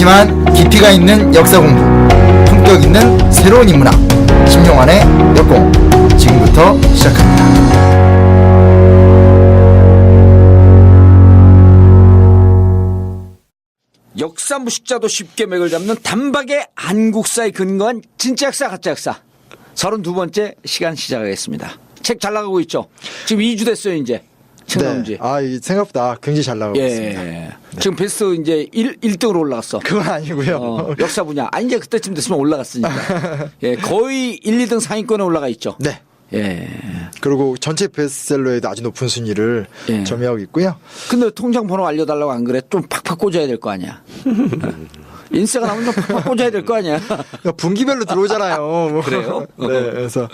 짧지만 깊이가 있는 역사 공부, 품격 있는 새로운 인문학, 신용환의 역공 지금부터 시작합니다. 역사 무식자도 쉽게 맥을 잡는 단박의 한국사에 근거한 진짜 역사 가짜 역사 32번째 시간 시작하겠습니다. 책 잘 나가고 있죠? 지금 2주 됐어요 이제 책 나온 지. 이 생각보다 굉장히 잘 나가고 예. 있습니다. 지금 베스트 이제 1등으로 올라갔어. 그건 아니고요. 역사 분야. 이제 그때쯤 됐으면 올라갔으니까. 예, 거의 1, 2등 상위권에 올라가 있죠. 네. 예. 그리고 전체 베스트셀러에도 아주 높은 순위를 예. 점유하고 있고요. 근데 통장 번호 알려달라고 안 그래? 좀 팍팍 꽂아야 될 거 아니야. 인싸가 나오면 좀 팍팍 꽂아야 될 거 아니야. 분기별로 들어오잖아요. 뭐. 그래요? 네. 그래서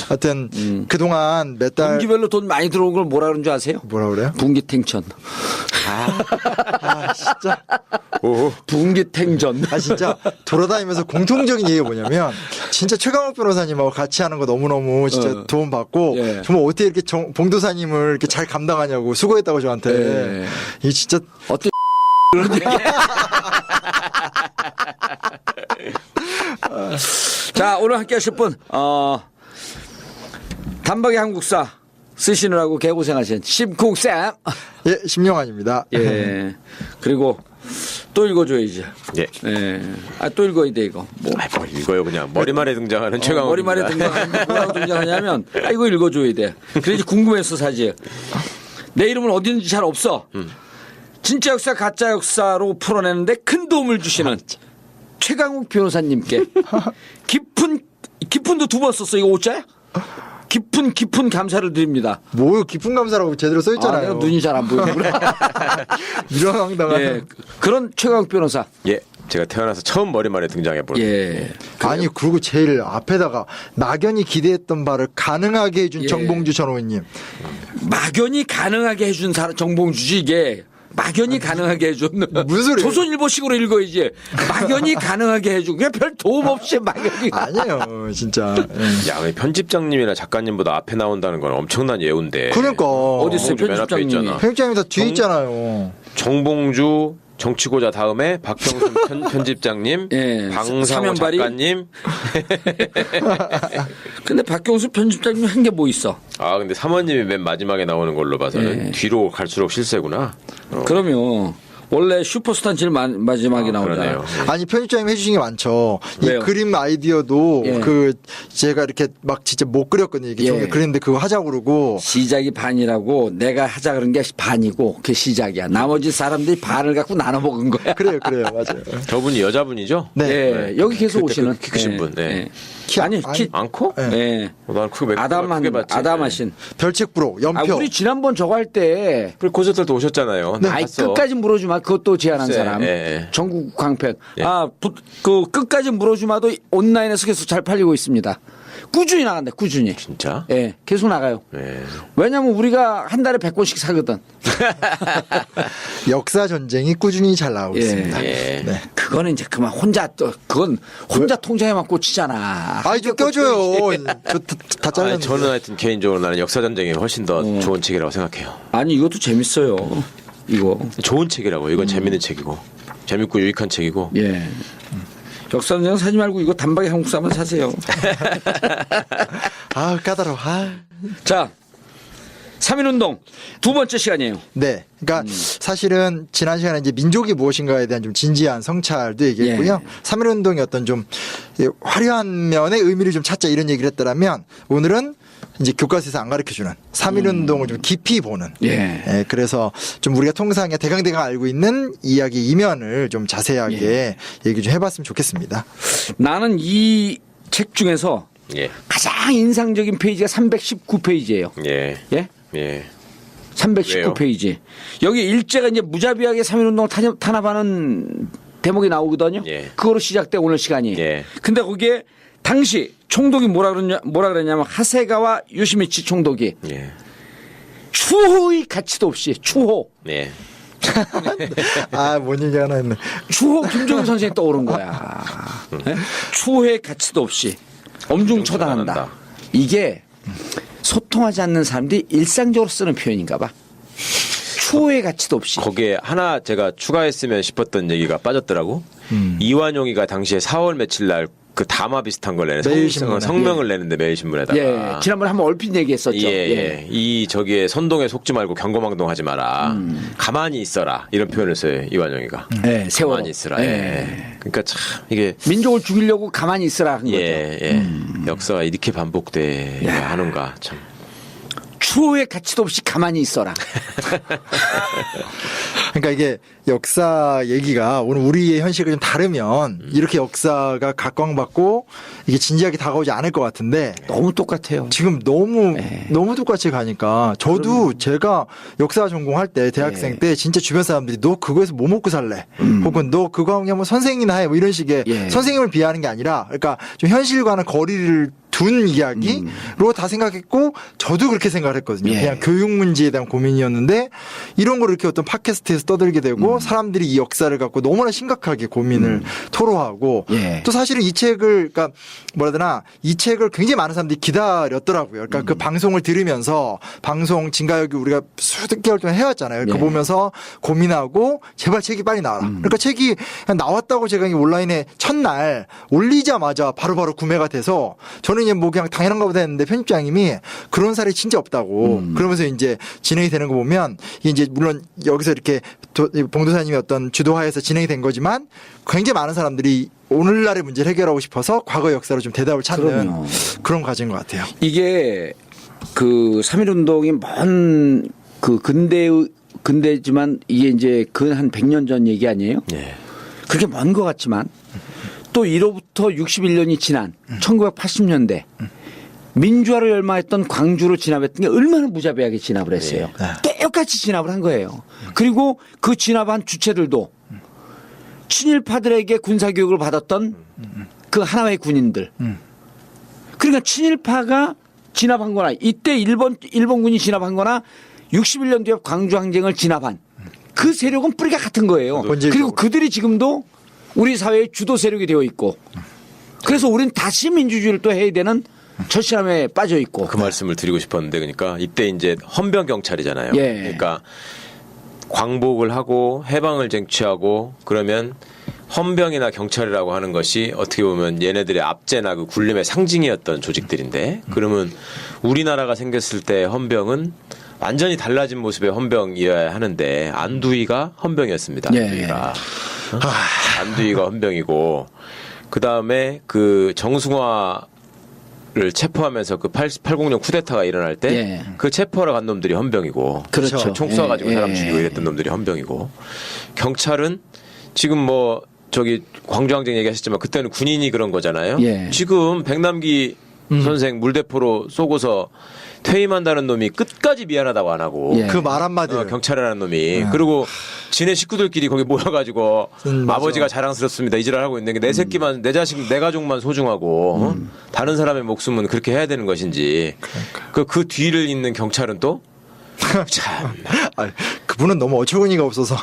하여튼 그동안 몇 달 분기별로 돈 많이 들어온 걸 뭐라 그러는 줄 아세요? 뭐라 그래요? 분기탱천. 진짜. 분기탱전. 진짜 돌아다니면서 공통적인 얘기가 뭐냐면 진짜 최강욱 변호사님하고 같이 하는 거 너무너무 진짜 도움 받고 예. 정말 어떻게 이렇게 봉도사님을 이렇게 잘 감당하냐고 수고했다고 저한테. 예. 이 진짜 어때? 그런 얘기. 자, 오늘 함께 하실 분, 단박의 한국사 쓰시느라고 개고생하신 심쿵쌤. 예, 심영환입니다. 예. 그리고 또 읽어줘야지. 예. 예. 또 읽어야 돼, 이거. 뭐. 뭘 읽어요 그냥 머리말에 등장하는 최강욱 머리말에 등장하는 뭐라고 등장하냐면 이거 읽어줘야 돼. 그래야지 궁금해서 사지. 내 이름은 어디 있는지 잘 없어. 진짜 역사 가짜 역사로 풀어내는데 큰 도움을 주시는 최강욱 변호사님께 깊은도 2번 썼어. 이거 5자야? 깊은 감사를 드립니다. 뭐 깊은 감사라고 제대로 써 있잖아요. 내가 눈이 잘 안 보이는구나. 이런 황당한. 예. 그런 최강욱 변호사. 예. 제가 태어나서 처음 머리말에 등장해 본. 예. 아니 그리고 제일 앞에다가 막연히 기대했던 바를 가능하게 해준 예. 정봉주 전 의원님. 막연히 가능하게 해준 사람 정봉주지 이게. 막연히 가능하게 해준. 무슨 소리예요? 조선일보식으로 읽어야지. 막연히 가가능하게 해준. 그냥 별 도움 없이 막연히. 아니에요, 진짜. 예. 야, 왜 편집장님이나 작가님보다 앞에 나온다는 건 엄청난 예우인데. 그러니까 어디 있어요? 정봉주 맨 앞에 편집장님이. 있잖아. 편집장님 다 뒤에 있잖아요. 정봉주 정치고자 다음에 박병순 편집장님, 예. 방상호 사면발이? 작가님. 근데 박경수 편집장님 한 게 뭐 있어? 근데 사모님이 맨 마지막에 나오는 걸로 봐서는 예. 뒤로 갈수록 실세구나. 그러면 원래 슈퍼스타는 제일 마지막에 나오잖아요. 그러네요. 아니 편집장님 해주신 게 많죠. 왜요? 이 그림 아이디어도 예. 제가 이렇게 막 진짜 못 그렸거든요. 이게 좀 예. 그랬는데 그거 하자고 그러고. 시작이 반이라고 내가 하자 그런 게 반이고 그게 시작이야. 나머지 사람들이 반을 갖고 나눠 먹은 거야. 그래요, 맞아요. 저분이 여자분이죠? 네. 예, 여기 계속 그때 오시는 키 크신 분. 네. 키 아니 안- 키 않고? 네. 예. 난 크게 크게 봤지. 아담하신. 별책 프로 연표. 우리 지난번 저거 할 때 그리고 콘서트도 오셨잖아요. 네. 아이 봤어. 끝까지 물어주마 그것도 제안한 글쎄, 사람 예. 전국 광팬 예. 그 끝까지 물어주마도 온라인에서 계속 잘 팔리고 있습니다. 꾸준히 나간다 꾸준히. 진짜? 예, 계속 나가요. 네. 왜냐면 우리가 한 달에 100권씩 사거든. 역사 전쟁이 꾸준히 잘 나오고 예. 있습니다. 예. 네. 그거는 이제 그만 그건 혼자 통장에만 꽂히잖아. 아이 좀 껴줘요. 다 잘랐는데. 저는 하여튼 개인적으로 나는 역사 전쟁이 훨씬 더 좋은 책이라고 생각해요. 아니 이것도 재밌어요. 이거. 좋은 책이라고. 이건 재밌는 책이고 재밌고 유익한 책이고. 예. 역사전쟁 사지 말고 이거 단박에 한국사만 사세요. 까다로워. 자, 3.1운동 2번째 시간이에요. 네. 그러니까 사실은 지난 시간에 이제 민족이 무엇인가에 대한 좀 진지한 성찰도 얘기했고요. 예. 3.1운동의 어떤 좀 화려한 면의 의미를 좀 찾자 이런 얘기를 했더라면 오늘은 이제 교과서에서 안 가르쳐주는 3.1운동을 좀 깊이 보는. 예. 그래서 좀 우리가 통상에 대강대강 알고 있는 이야기 이면을 좀 자세하게 얘기 좀 해봤으면 좋겠습니다. 나는 이 책 중에서 예. 가장 인상적인 페이지가 319페이지예요. 예. 예? 예. 319페이지. 여기 일제가 이제 무자비하게 3.1운동을 탄압하는 대목이 나오거든요. 예. 그거로 시작돼 오늘 시간이. 예. 근데 거기에 당시 총독이 뭐라 그랬냐면 하세가와 요시미치 총독이 예. 추호의 가치도 없이 추호. 예. 뭔 얘기 하나 했네. 추호 김종인 선생이 떠오른 거야. 예? 추호의 가치도 없이 엄중 처단한다. 처단한다. 이게 소통하지 않는 사람들이 일상적으로 쓰는 표현인가 봐. 추호의 가치도 없이. 거기에 하나 제가 추가했으면 싶었던 얘기가 빠졌더라고. 이완용이가 당시에 4월 며칠 날 그 담화 비슷한 걸 내는 매일신문에. 성명을 내는데 매일신문에다가. 예, 지난번에 한번 얼핏 얘기했었죠. 예. 이 저기에 선동에 속지 말고 경거망동하지 마라. 가만히 있어라. 이런 표현을 써요. 이완용이가. 예, 세월호. 가만히 있으라. 예. 그러니까 참 이게 민족을 죽이려고 가만히 있으라 한 거죠. 예. 역사가 이렇게 반복돼야 하는가 참. 추호의 가치도 없이 가만히 있어라. 그러니까 이게 역사 얘기가 오늘 우리의 현실과 좀 다르면 이렇게 역사가 각광받고 이게 진지하게 다가오지 않을 것 같은데 너무 똑같아요. 지금 너무 똑같이 가니까 저도 제가 역사 전공할 때 대학생 때 진짜 주변 사람들이 너 그거에서 뭐 먹고 살래? 혹은 너 그거 하면 뭐 선생이나 해 뭐 이런 식의 선생님을 비하하는 게 아니라 그러니까 좀 현실과는 거리를 둔 이야기로 다 생각했고 저도 그렇게 생각을 했거든요. 그냥 교육 문제에 대한 고민이었는데 이런 걸 이렇게 어떤 팟캐스트에서 떠들게 되고 사람들이 이 역사를 갖고 너무나 심각하게 고민을 토로하고 또 사실은 이 책을 그러니까 뭐라 해야 되나 이 책을 굉장히 많은 사람들이 기다렸더라고요. 그러니까 그 방송을 들으면서 방송 진가역이 우리가 수백 개월 동안 해왔잖아요. 그거 보면서 고민하고 제발 책이 빨리 나와라. 그러니까 책이 그냥 나왔다고 제가 온라인에 첫날 올리자마자 바로바로 구매가 돼서 저는 이제 뭐 그냥 당연한가 보다 했는데 편집장님이 그런 사례 진짜 없다고 그러면서 이제 진행이 되는 거 보면 이게 이제 물론 여기서 이렇게 봉도사님이 어떤 주도하에서 진행이 된 거지만 굉장히 많은 사람들이 오늘날의 문제를 해결하고 싶어서 과거 역사로 좀 대답을 찾는 그럼요. 그런 과정인 것 같아요. 이게 그 3.1운동이 먼 그 근대지만 이게 이제 근 한 100년 전 얘기 아니에요? 예. 그렇게 먼 것 같지만 또 이로부터 61년이 지난 1980년대 민주화를 열망했던 광주로 진압했던 게 얼마나 무자비하게 진압을 했어요. 똑같이 진압을 한 거예요. 그리고 그 진압한 주체들도 친일파들에게 군사교육을 받았던 그 하나의 군인들. 그러니까 친일파가 진압한 거나 이때 일본군이 진압한 거나 61년 뒤에 광주항쟁을 진압한 그 세력은 뿌리가 같은 거예요. 그리고 그들이 지금도 우리 사회의 주도 세력이 되어 있고 그래서 우리는 다시 민주주의를 또 해야 되는 절실함에 빠져 있고 그 말씀을 드리고 싶었는데 그러니까 이때 이제 헌병 경찰이잖아요. 예. 그러니까 광복을 하고 해방을 쟁취하고 그러면 헌병이나 경찰이라고 하는 것이 어떻게 보면 얘네들의 압제나 그 군림의 상징이었던 조직들인데 그러면 우리나라가 생겼을 때 헌병은 완전히 달라진 모습의 헌병이어야 하는데 안두희가 헌병이었습니다. 안두희가. 안두희가 헌병이고 그 다음에 그 정승화를 체포하면서 그 80년 쿠데타가 일어날 때 그 체포하러 간 놈들이 헌병이고 그렇죠. 총 쏴가지고 사람 죽이고 이랬던 놈들이 헌병이고 경찰은 지금 뭐 저기 광주항쟁 얘기하셨지만 그때는 군인이 그런 거잖아요. 지금 백남기 선생 물대포로 쏘고서 퇴임한다는 놈이 끝까지 미안하다고 안 하고 그 말 한마디를 경찰이라는 놈이 그리고 지네 식구들끼리 거기 모여가지고 맞아. 아버지가 자랑스럽습니다 이 지랄하고 있는 게 내 새끼만 내 자식 내 가족만 소중하고 다른 사람의 목숨은 그렇게 해야 되는 것인지 그 뒤를 잇는 경찰은 또 참 그분은 너무 어처구니가 없어서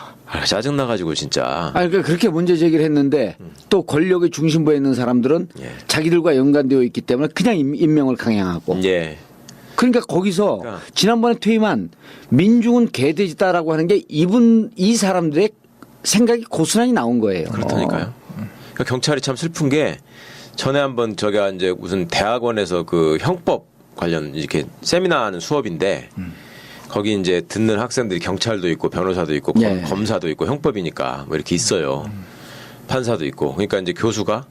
짜증나가지고 진짜 그러니까 그렇게 문제 제기를 했는데 또 권력의 중심부에 있는 사람들은 자기들과 연관되어 있기 때문에 그냥 임명을 강행하고 그러니까 거기서 지난번에 퇴임한 민중은 개돼지다라고 하는 게 이 사람들의 생각이 고스란히 나온 거예요. 그렇다니까요. 그러니까 경찰이 참 슬픈 게 전에 한번 저가 이제 무슨 대학원에서 그 형법 관련 이렇게 세미나 하는 수업인데 거기 이제 듣는 학생들이 경찰도 있고 변호사도 있고 검사도 있고 형법이니까 뭐 이렇게 있어요. 판사도 있고. 그러니까 이제 교수가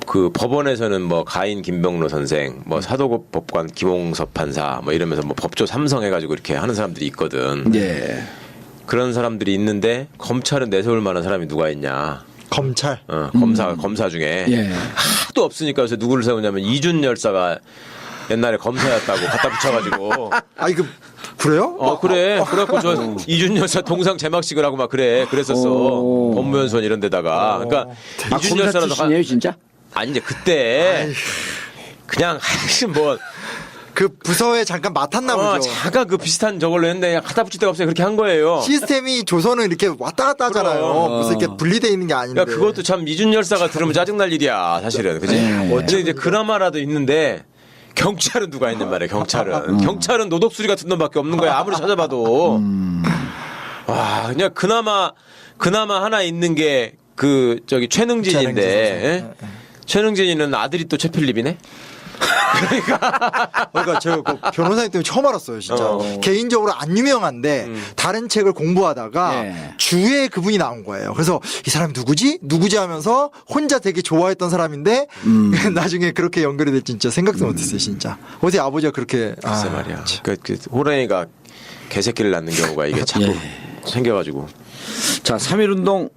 그 법원에서는 뭐 가인 김병로 선생, 뭐 사도법관 김홍섭 판사, 뭐 이러면서 뭐 법조 삼성 해가지고 이렇게 하는 사람들이 있거든. 그런 사람들이 있는데 검찰은 내세울 만한 사람이 누가 있냐? 검찰. 검사 중에 하도 없으니까 요새 누구를 세우냐면 이준 열사가 옛날에 검사였다고 갖다 붙여가지고. 그래요? 그래. 그래갖고 저 이준 열사 동상 제막식을 하고 막 그랬었어. 법무연수원 이런 데다가. 그러니까 이준 검사 열사라도 출신이에요 진짜? 아니 이제 그때 그냥 뭐 그 부서에 잠깐 맡았나 보죠. 잠깐 그 비슷한 저걸로 했는데 그냥 갖다 붙일 데가 없어요. 그렇게 한 거예요. 시스템이 조선은 이렇게 왔다 갔다 하잖아요. 그럼. 무슨 이렇게 분리돼 있는 게 아닌데. 그러니까 그것도 참 이준 열사가 들으면 짜증날 일이야 사실은. 그지? 근데 이제 그나마라도 있는데 경찰은 누가 있는 말이야. 경찰은 노독수리 같은 놈밖에 없는 거야. 아무리 찾아봐도. 와, 그냥 그나마 하나 있는 게 그 저기 최능진인데. 예? 최능진이는 아들이 또 최필립이네. 그러니까 제가 그 변호사님 때문에 처음 알았어요, 진짜. 개인적으로 안 유명한데 다른 책을 공부하다가 네. 주에 그분이 나온 거예요. 그래서 이 사람이 누구지 하면서 혼자 되게 좋아했던 사람인데 나중에 그렇게 연결이 될지 진짜 생각도 못했어요, 진짜. 어제 아버지가 그렇게 글쎄 말이야. 그 호랑이가 개새끼를 낳는 경우가 이게 자꾸 생겨가지고. 자, 3.1운동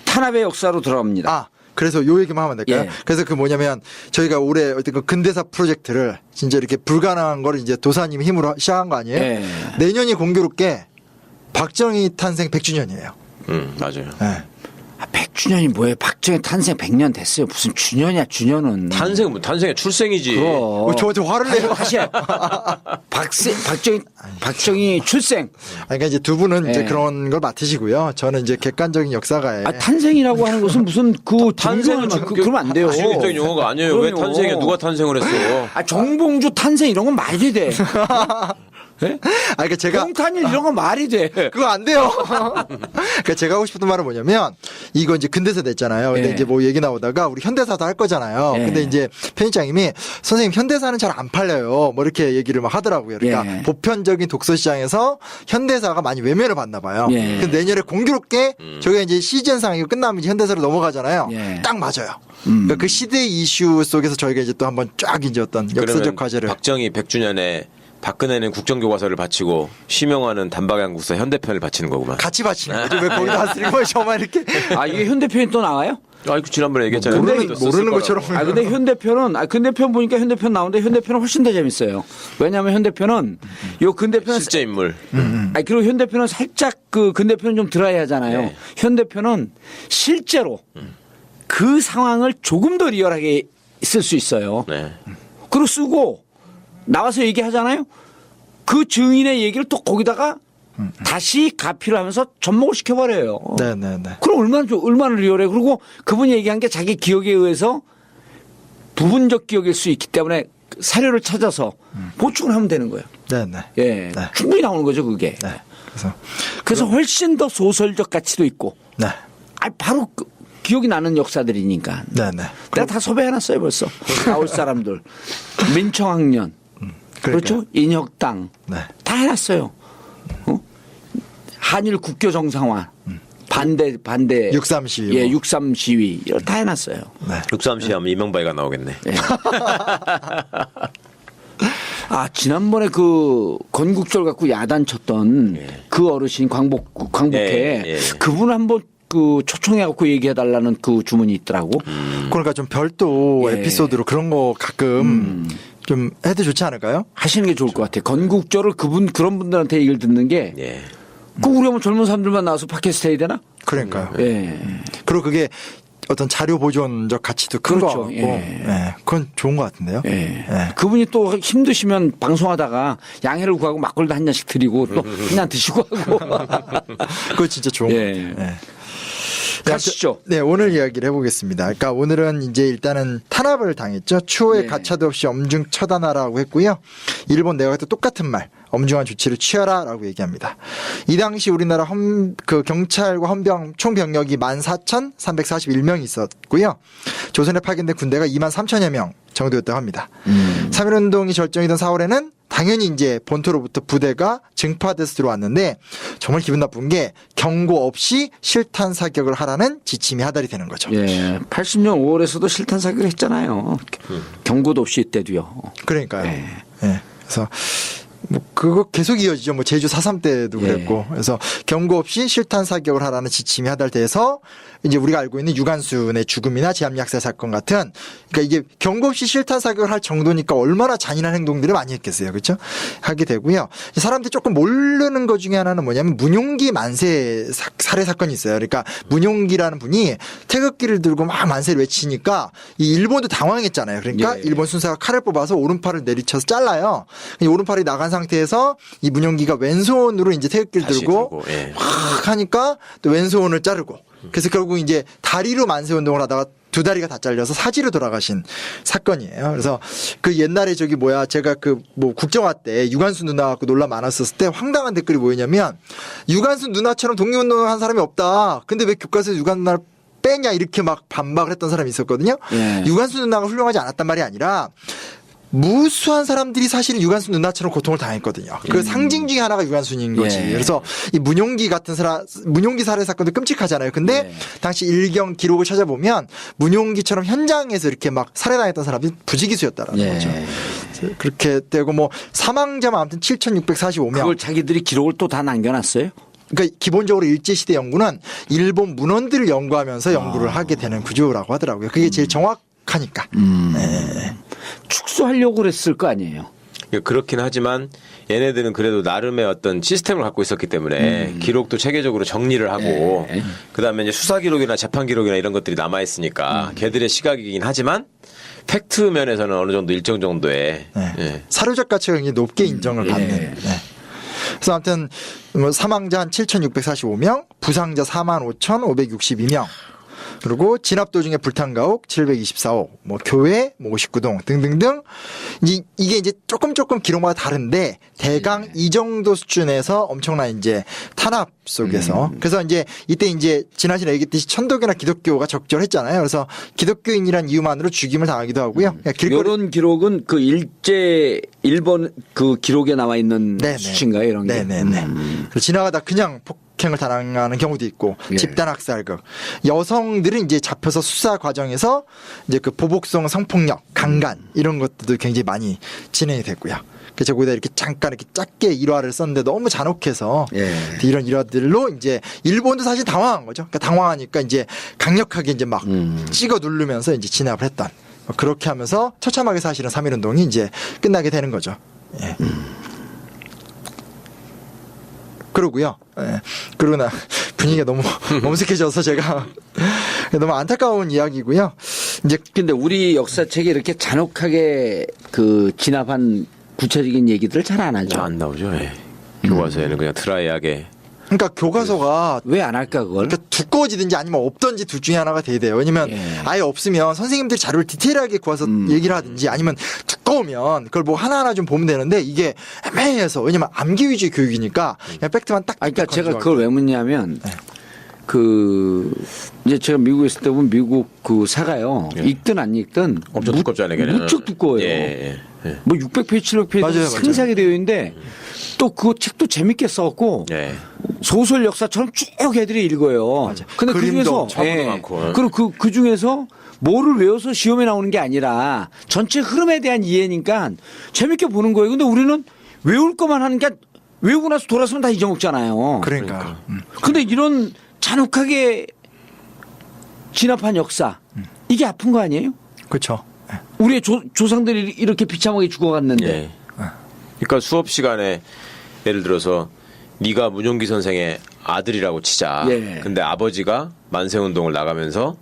탄압의 역사로 들어갑니다. 그래서 요 얘기만 하면 될까요? 예. 그래서 그 뭐냐면 저희가 올해 어떤 그 근대사 프로젝트를 진짜 이렇게 불가능한 거를 이제 도사님 힘으로 시작한 거 아니에요? 예. 내년이 공교롭게 박정희 탄생 100주년이에요. 맞아요. 네. 100주년이 뭐예요? 박정희 탄생 100년 됐어요. 무슨 주년이야, 주년은. 탄생의 출생이지. 그럼. 저한테 화를 내요. 다시 해. 박정희 출생. 그러니까 이제 두 분은 이제 예. 그런 걸 맡으시고요. 저는 이제 객관적인 역사가에. 탄생이라고 하는 것은 무슨 그 탄생은 그러면 안 돼요. 지식적인 용어가 아니에요. 왜 그럼요. 탄생해? 누가 탄생을 했어? 정봉주 탄생 이런 건 말이 돼. 예? 그러니까 제가 공탄일 이런 건 말이 돼. 그거 안 돼요. 그러니까 제가 하고 싶었던 말은 뭐냐면 이거 이제 근대사 됐잖아요. 근데 예. 이제 뭐 얘기 나오다가 우리 현대사도 할 거잖아요. 예. 근데 이제 편집장님이 선생님 현대사는 잘 안 팔려요. 뭐 이렇게 얘기를 막 하더라고요. 그러니까 예. 보편적인 독서 시장에서 현대사가 많이 외면을 받나 봐요. 예. 근데 내년에 공교롭게 저희가 이제 시즌상 이거 끝나면 이제 현대사로 넘어가잖아요. 예. 딱 맞아요. 그러니까 그 시대 이슈 속에서 저희가 이제 또 한번 쫙 이제 어떤 역사적 그러면 과제를 박정희 100주년에 박근혜는 국정교과서를 바치고 심영화는 단박양국사 현대편을 바치는 거구만. 같이 바치는 거죠. 왜 거기다 안 쓰는 거예요? 저만 이렇게. 이게 현대편이 또 나와요? 아이고 지난번에 얘기했잖아요. 모르는 것처럼. 근데 현대편은 근대편 보니까 현대편 나오는데 현대편은 훨씬 더 재밌어요. 왜냐하면 현대편은 요 근대편은 실제 인물. 그리고 현대편은 살짝 그 근대편은 좀 드라이하잖아요. 네. 현대편은 실제로 그 상황을 조금 더 리얼하게 쓸 수 있어요. 네. 그리고 쓰고 나와서 얘기하잖아요. 그 증인의 얘기를 또 거기다가 다시 가피를 하면서 접목을 시켜버려요. 네네네. 그럼 얼마나 리얼해. 그리고 그분이 얘기한 게 자기 기억에 의해서 부분적 기억일 수 있기 때문에 사료를 찾아서 보충을 하면 되는 거예요. 네네. 예. 네. 충분히 나오는 거죠, 그게. 네. 그래서 훨씬 더 소설적 가치도 있고. 네. 바로 기억이 나는 역사들이니까. 네네. 내가 다 섭외해놨어요, 벌써. 나올 사람들. 민청학년. 그렇죠? 인혁당. 네. 다 해놨어요. 한일 국교 정상화. 반대. 6.3 시위. 예, 6.3 시위. 이걸 다 해놨어요. 네. 6.3시 하면 이명박이가 나오겠네. 지난번에 그 건국절 갖고 야단 쳤던 그 어르신 광복회. 예. 그분 한번 그 초청해갖고 얘기해달라는 그 주문이 있더라고. 그러니까 좀 별도 예. 에피소드로 그런 거 가끔 좀 해도 좋지 않을까요? 하시는 게 좋을 것 같아요. 건국절을 그런 분들한테 얘기를 듣는 게. 예. 우리가 뭐 젊은 사람들만 나와서 팟캐스트 해야 되나? 그러니까요. 예. 그리고 그게 어떤 자료 보존적 가치도 큰 거 그렇죠. 같고, 예. 예. 그건 좋은 것 같은데요. 예. 예. 그분이 또 힘드시면 방송하다가 양해를 구하고 막걸리도 한 잔씩 드리고 또 그냥 드시고 하고. 그거 진짜 좋은 예. 것 같아요. 예. 가시죠. 네, 오늘 이야기를 해보겠습니다. 그러니까 오늘은 이제 일단은 탄압을 당했죠. 추후에 네. 가차도 없이 엄중 처단하라고 했고요. 일본 내각도 똑같은 말, 엄중한 조치를 취하라라고 얘기합니다. 이 당시 우리나라 그 경찰과 헌병 총병력이 14,341명이 있었고요. 조선에 파견된 군대가 23,000여 명 정도였다고 합니다. 3.1운동이 절정이던 4월에는 당연히 이제 본토로부터 부대가 증파돼서 들어왔는데 정말 기분 나쁜 게 경고 없이 실탄 사격을 하라는 지침이 하달이 되는 거죠. 예. 80년 5월에서도 실탄 사격을 했잖아요. 경고도 없이 이때도요. 그러니까요. 예. 예. 그래서 뭐 그거 계속 이어지죠. 뭐 제주 4.3 때도 예. 그랬고. 그래서 경고 없이 실탄 사격을 하라는 지침이 하달돼서 이제 우리가 알고 있는 유관순의 죽음이나 제암약살 사건 같은 그러니까 이게 경고 없이 실탄 사격을 할 정도니까 얼마나 잔인한 행동들을 많이 했겠어요. 그렇죠? 하게 되고요. 사람들이 조금 모르는 것 중에 하나는 뭐냐면 문용기 만세 살해 사건이 있어요. 그러니까 문용기라는 분이 태극기를 들고 막 만세를 외치니까 이 일본도 당황했잖아요. 그러니까 예. 일본 순사가 칼을 뽑아서 오른팔을 내리쳐서 잘라요. 이 오른팔이 나간 상태에서 이 문용기가 왼손으로 이제 태극기를 다시 들고 예. 확 하니까 또 왼손을 자르고 그래서 결국 이제 다리로 만세 운동을 하다가 두 다리가 다 잘려서 사지로 돌아가신 사건이에요. 그래서 그 옛날에 제가 그 뭐 국정화 때 유관순 누나 갖고 논란 많았었을 때 황당한 댓글이 뭐였냐면 유관순 누나처럼 독립운동한 사람이 없다. 근데 왜 교과서에서 유관순 누나를 빼냐 이렇게 막 반박을 했던 사람이 있었거든요. 예. 유관순 누나가 훌륭하지 않았단 말이 아니라 무수한 사람들이 사실은 유관순 누나처럼 고통을 당했거든요. 그 상징 중에 하나가 유관순인 거지. 예. 그래서 이 문용기 같은 문용기 살해 사건도 끔찍하잖아요. 근데 당시 일경 기록을 찾아보면 문용기처럼 현장에서 이렇게 막 살해당했던 사람들이 부지기수였다라는 예. 거죠. 그렇게 되고 뭐 사망자만 아무튼 7,645명. 그걸 자기들이 기록을 또 다 남겨놨어요? 그러니까 기본적으로 일제시대 연구는 일본 문헌들을 연구하면서 연구를 하게 되는 구조라고 하더라고요. 그게 제일 정확하니까. 네. 축소하려고 그랬을 거 아니에요? 그렇긴 하지만 얘네들은 그래도 나름의 어떤 시스템을 갖고 있었기 때문에 기록도 체계적으로 정리를 하고 그다음에 이제 수사 기록이나 재판 기록이나 이런 것들이 남아 있으니까 걔들의 시각이긴 하지만 팩트 면에서는 어느 정도 일정 정도의 네. 예. 사료적 가치가 굉장히 높게 인정을 받는. 네. 그래서 아무튼 뭐 사망자 한 7,645명, 부상자 45,562명. 그리고 진압 도중에 불탄 가옥 724호, 뭐 교회 뭐 59동 등등등. 이게 이제 조금 기록마다 다른데 대강 이 정도 수준에서 엄청난 이제 탄압 속에서. 그래서 이제 이때 이제 지난 시간에 얘기했듯이 천도교나 기독교가 적절했잖아요. 그래서 기독교인이란 이유만으로 죽임을 당하기도 하고요. 이런 기록은 그 일본 그 기록에 나와 있는 네네. 수치인가요, 이런 게? 네네네. 그래서 지나가다 그냥 폭행을 당하는 경우도 있고 예. 집단 학살극. 여성들은 이제 잡혀서 수사 과정에서 이제 그 보복성 성폭력, 강간 이런 것들도 굉장히 많이 진행이 됐고요. 그래서 거기다 이렇게 잠깐 이렇게 짧게 일화를 썼는데 너무 잔혹해서 예. 이런 일화들로 이제 일본도 사실 당황한 거죠. 그러니까 당황하니까 이제 강력하게 이제 막 찍어 누르면서 이제 진압을 했던. 그렇게 하면서 처참하게 사실은 3.1운동이 이제 끝나게 되는 거죠. 예. 그러고요. 예. 그러나 분위기가 너무 엄숙해져서 제가 너무 안타까운 이야기고요. 이제 근데 우리 역사책에 이렇게 잔혹하게 그 진압한 구체적인 얘기들을 잘 안 하죠. 안 나오죠. 예. 교과서에는 그냥 드라이하게 그러니까 교과서가 왜 안 할까 그걸? 그러니까 두꺼워지든지 아니면 없든지 둘 중에 하나가 돼야 돼요. 왜냐면 예. 아예 없으면 선생님들이 자료를 디테일하게 구해서 얘기를 하든지 아니면 두꺼우면 그걸 뭐 하나하나 좀 보면 되는데 이게 애매해서 왜냐면 암기 위주의 교육이니까 그냥 팩트만 딱. 그러니까 제가 그걸 왜 묻냐면 네. 그 이제 제가 미국에 있을 때 보면 미국 그 사가요. 예. 읽든 안 읽든 엄청 두껍잖아요. 걔는. 무척 두꺼워요. 예, 예, 예. 뭐 600페이지, 700페이지 맞아요, 상세하게 되어 있는데 또 그 책도 재밌게 써갖고 예. 소설 역사처럼 쭉 애들이 읽어요. 맞아. 근데 그 그림도 중에서 차고도 많고. 그리고 그 중에서 뭐를 외워서 시험에 나오는 게 아니라 전체 흐름에 대한 이해니까 재밌게 보는 거예요. 근데 우리는 외울 것만 하는 게 외우고 나서 돌아서면 다 잊어먹잖아요. 그러니까. 근데 이런 잔혹하게 진압한 역사 이게 아픈 거 아니에요? 그렇죠. 우리의 조상들이 이렇게 비참하게 죽어갔는데 예. 그러니까 수업 시간에 예를 들어서 네가 문용기 선생의 아들이라고 치자. 예. 근데 아버지가 만세운동을 나가면서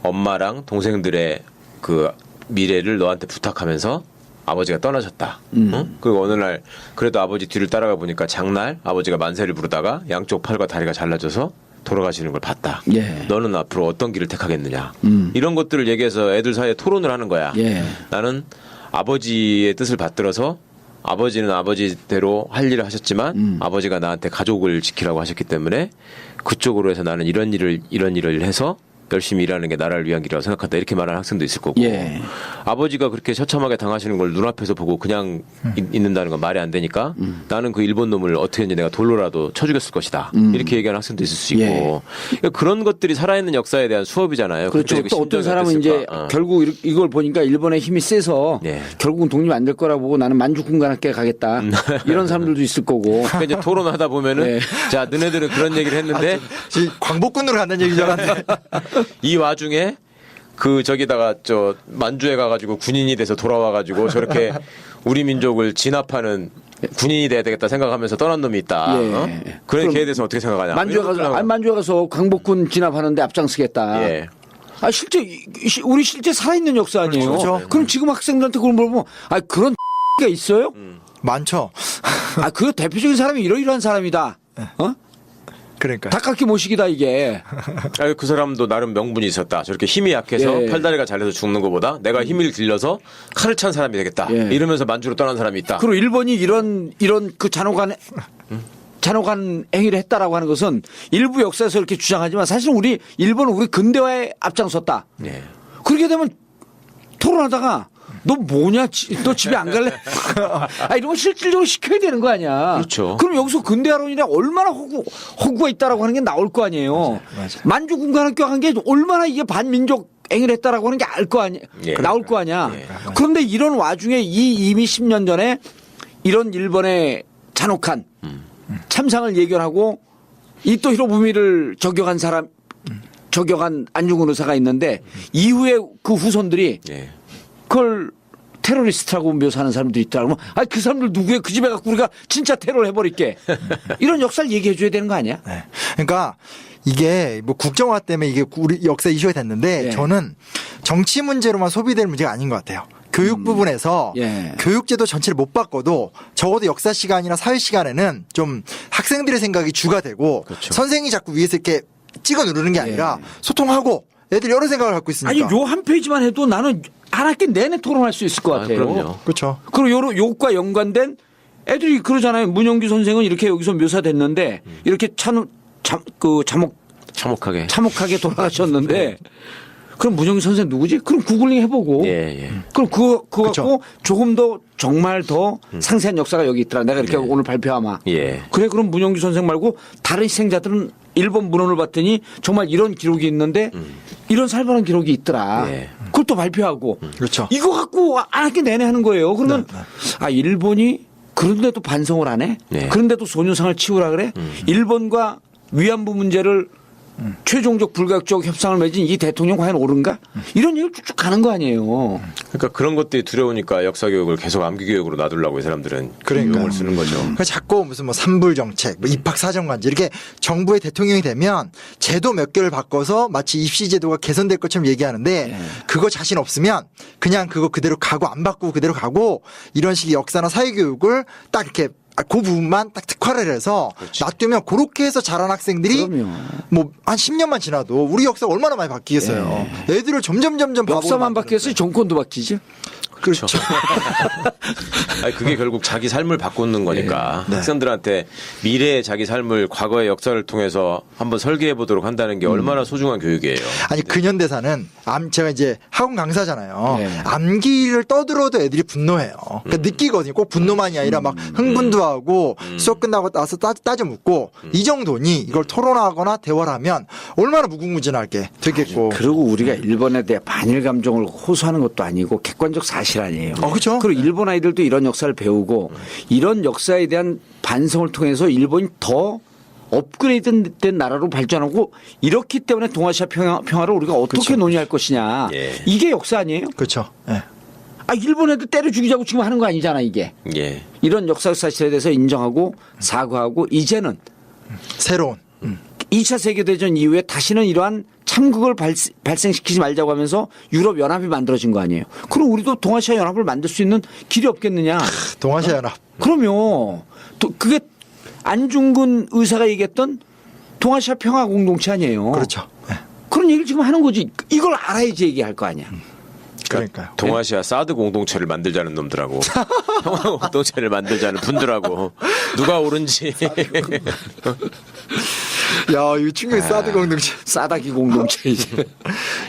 엄마랑 동생들의 그 미래를 너한테 부탁하면서 아버지가 떠나셨다. 응? 그리고 어느 날 그래도 아버지 뒤를 따라가 보니까 장날 아버지가 만세를 부르다가 양쪽 팔과 다리가 잘라져서 돌아가시는 걸 봤다. 예. 너는 앞으로 어떤 길을 택하겠느냐. 이런 것들을 얘기해서 애들 사이에 토론을 하는 거야. 예. 나는 아버지의 뜻을 받들어서 아버지는 아버지대로 할 일을 하셨지만 아버지가 나한테 가족을 지키라고 하셨기 때문에 그쪽으로 해서 나는 이런 일을 해서 열심히 일하는 게 나라를 위한 길이라고 생각한다. 이렇게 말하는 학생도 있을 거고 예. 아버지가 그렇게 처참하게 당하시는 걸 눈앞에서 보고 그냥 있는다는 건 말이 안 되니까 나는 그 일본 놈을 어떻게든지 내가 돌로라도 쳐 죽였을 것이다. 이렇게 얘기하는 학생도 있을 수 있고 예. 그러니까 그런 것들이 살아있는 역사에 대한 수업이잖아요. 그렇죠. 그때 그 또 어떤 심정이 사람은 이제 어땠을까? 결국 이걸 보니까 일본의 힘이 세서 예. 결국은 독립 안 될 거라 보고 나는 만주군관학교에 가겠다. 이런 사람들도 있을 거고. 그러니까 이제 토론하다 보면은 네. 자 너네들은 그런 얘기를 했는데 지금 광복군으로 간다는 얘기 줄 알았는데. 이 와중에 그 저기다가 저 만주에 가가지고 군인이 돼서 돌아와가지고 저렇게 우리 민족을 진압하는 군인이 돼야 되겠다 생각하면서 떠난 놈이 있다. 예. 어? 그래 그럼 걔에 대해서 어떻게 생각하냐? 만주에 가서 광복군 진압하는데 앞장서겠다. 예. 아 실제 우리 실제 살아있는 역사 아니에요. 그렇죠. 그럼 지금 학생들한테 그걸 물어보면 아 그런 가 있어요? 많죠. 아 그 대표적인 사람이 이러이러한 사람이다. 어? 그러니까. 닭깎이 모시기다 이게. 아니, 그 사람도 나름 명분이 있었다. 저렇게 힘이 약해서 예. 팔다리가 잘려서 죽는 것보다 내가 힘을 길러서 칼을 찬 사람이 되겠다. 예. 이러면서 만주로 떠난 사람이 있다. 그리고 일본이 이런 그 잔혹한 행위를 했다라고 하는 것은 일부 역사에서 이렇게 주장하지만 사실은 일본은 우리 근대화에 앞장섰다. 예. 그렇게 되면 토론하다가 너 뭐냐? 너 집에 안 갈래? 이런 거 실질적으로 시켜야 되는 거 아니야. 그렇죠. 그럼 여기서 근대화론이라 얼마나 허구가 있다라고 하는 게 나올 거 아니에요. 맞아. 만주군관학교 한 게 얼마나 이게 반민족 행위를 했다라고 하는 게 알 거 아니야. 예. 나올 거 아니야. 예. 그런데 이런 와중에 이미 10년 전에 이런 일본의 잔혹한 참상을 예견하고 이또 히로부미를 저격한 안중근 의사가 있는데 이후에 그 후손들이 예. 그걸 테러리스트라고 묘사하는 사람도 있더라고. 그 사람들 누구야? 그 집에 갖고 우리가 진짜 테러를 해버릴게. 이런 역사를 얘기해 줘야 되는 거 아니야? 네. 그러니까 이게 뭐 국정화 때문에 이게 우리 역사 이슈가 됐는데 예. 저는 정치 문제로만 소비될 문제가 아닌 것 같아요. 교육 부분에서 예. 교육제도 전체를 못 바꿔도 적어도 역사 시간이나 사회 시간에는 좀 학생들의 생각이 주가 되고 그렇죠. 선생이 자꾸 위에서 이렇게 찍어 누르는 게 아니라 소통하고 애들이 여러 생각을 갖고 있으니까. 아니 요 한 페이지만 해도 나는 한 학기 내내 토론할 수 있을 것 같아요. 그럼요. 그렇죠. 그리고 요것과 연관된 애들이 그러잖아요. 문영규 선생은 이렇게 여기서 묘사됐는데 이렇게 참혹하게 돌아가셨는데 그럼 문영규 선생 누구지? 그럼 구글링 해보고. 예. 그럼 그거 그쵸. 갖고 조금 더 정말 더 상세한 역사가 여기 있더라. 내가 이렇게 오늘 발표하마. 예. 그래 그럼 문영규 선생 말고 다른 희생자들은 일본 문헌을 봤더니 정말 이런 기록이 있는데 이런 살벌한 기록이 있더라. 예. 그걸 또 발표하고. 그렇죠. 이거 갖고 안 할게 내내 하는 거예요. 그러면 일본이 그런데도 반성을 안 해? 네. 그런데도 소녀상을 치우라 그래? 일본과 위안부 문제를 최종적 불가역적 협상을 맺은 이 대통령 과연 옳은가? 이런 얘기를 쭉쭉 가는 거 아니에요. 그러니까 그런 것들이 두려우니까 역사 교육을 계속 암기 교육으로 놔두려고 이 사람들은 그러니까요. 유용을 쓰는 거죠. 그러니까 자꾸 무슨 뭐 산불 정책, 뭐 입학 사정관제 이렇게 정부의 대통령이 되면 제도 몇 개를 바꿔서 마치 입시 제도가 개선될 것처럼 얘기하는데 그거 자신 없으면 그냥 그거 그대로 가고 안 바꾸고 그대로 가고 이런 식의 역사나 사회 교육을 딱 이렇게 그 부분만 딱 특화를 해서 놔두면 그렇게 해서 자란 학생들이 그럼요. 뭐 한 10년만 지나도 우리 역사가 얼마나 많이 바뀌겠어요. 애들을 점점 역사만 바뀌었어요. 정권도 바뀌지. 그렇죠. 아니, 그게 결국 자기 삶을 바꾸는 거니까 학생들한테 미래의 자기 삶을 과거의 역사를 통해서 한번 설계해 보도록 한다는 게 얼마나 소중한 교육이에요. 아니 근현대사는 제가 이제 학원 강사잖아요. 네. 암기를 떠들어도 애들이 분노해요. 그러니까 느끼거든요. 꼭 분노만이 아니라 막 흥분도 하고 수업 끝나고 나서 따져 묻고 이 정도니 이걸 토론하거나 대화를 하면 얼마나 무궁무진하게 되겠고. 그리고 우리가 일본에 대해 반일 감정을 호소하는 것도 아니고 객관적 사실 아니에요. 그렇죠. 그리고 일본 아이들도 이런 역사를 배우고 이런 역사에 대한 반성을 통해서 일본이 더 업그레이드된 나라로 발전하고 이렇기 때문에 동아시아 평화를 우리가 어떻게 그렇죠. 논의할 것이냐. 예. 이게 역사 아니에요? 그렇죠. 예. 일본 애들 때려 죽이자고 지금 하는 거 아니잖아 이게. 예. 이런 역사적 사실에 대해서 인정하고 사과하고 이제는 새로운. 2차 세계대전 이후에 다시는 이러한 참극을 발생시키지 말자고 하면서 유럽연합이 만들어진 거 아니에요. 그럼 우리도 동아시아 연합을 만들 수 있는 길이 없겠느냐. 동아시아 연합. 그럼요. 그게 안중근 의사가 얘기했던 동아시아 평화 공동체 아니에요. 그렇죠. 예. 그런 얘기를 지금 하는 거지. 이걸 알아야지 얘기할 거 아니야. 그러니까요. 동아시아 사드 공동체를 만들자는 놈들하고 평화 공동체를 만들자는 분들하고 누가 옳은지. 야, 이거 충격이 사드 공동체. 싸다기 공동체 이제.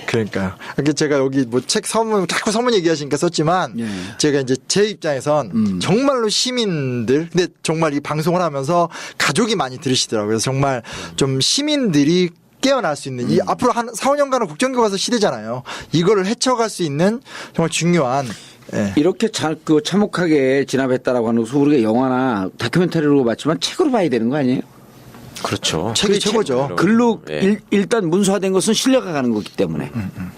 그러니까요. 이게 제가 여기 뭐 책 서문 자꾸 서문 얘기하시니까 썼지만 예. 제가 이제 제 입장에선 정말로 시민들 근데 정말 이 방송을 하면서 가족이 많이 들으시더라고요. 그래서 정말 좀 시민들이 깨어날 수 있는 이 앞으로 한 4, 5년간은 국정교과서 시대잖아요. 이거를 헤쳐갈 수 있는 정말 중요한 이렇게 참혹하게 진압했다라고 하는 것을 우리가 영화나 다큐멘터리로 봤지만 책으로 봐야 되는 거 아니에요? 그렇죠. 책이 최고죠. 글로 예. 일단 문서화된 것은 신뢰가 가는 거기 때문에.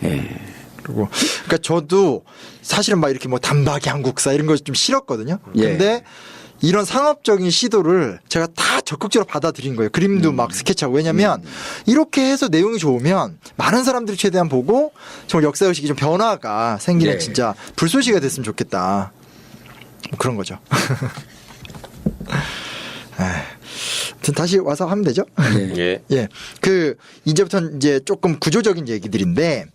예. 그리고 그러니까 저도 사실은 막 이렇게 뭐 단박이 한국사 이런 거 좀 싫었거든요. 근데 이런 상업적인 시도를 제가 다 적극적으로 받아들인 거예요. 그림도 막 스케치하고. 왜냐면 이렇게 해서 내용이 좋으면 많은 사람들이 최대한 보고 정말 역사의식이 좀 변화가 생기는 네. 진짜 불쏘시가 됐으면 좋겠다. 뭐 그런 거죠. 다시 와서 하면 되죠? 예. 예. 이제부터는 이제 조금 구조적인 얘기들인데,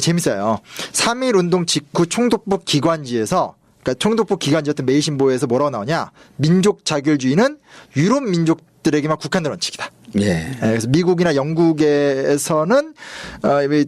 재밌어요. 3.1 운동 직후 총독부 기관지에서, 그러니까 총독부 기관지였던 메이신보에서 뭐라고 나오냐? 민족 자결주의는 유럽 민족들에게만 국한된 원칙이다. 예. 그래서 미국이나 영국에서는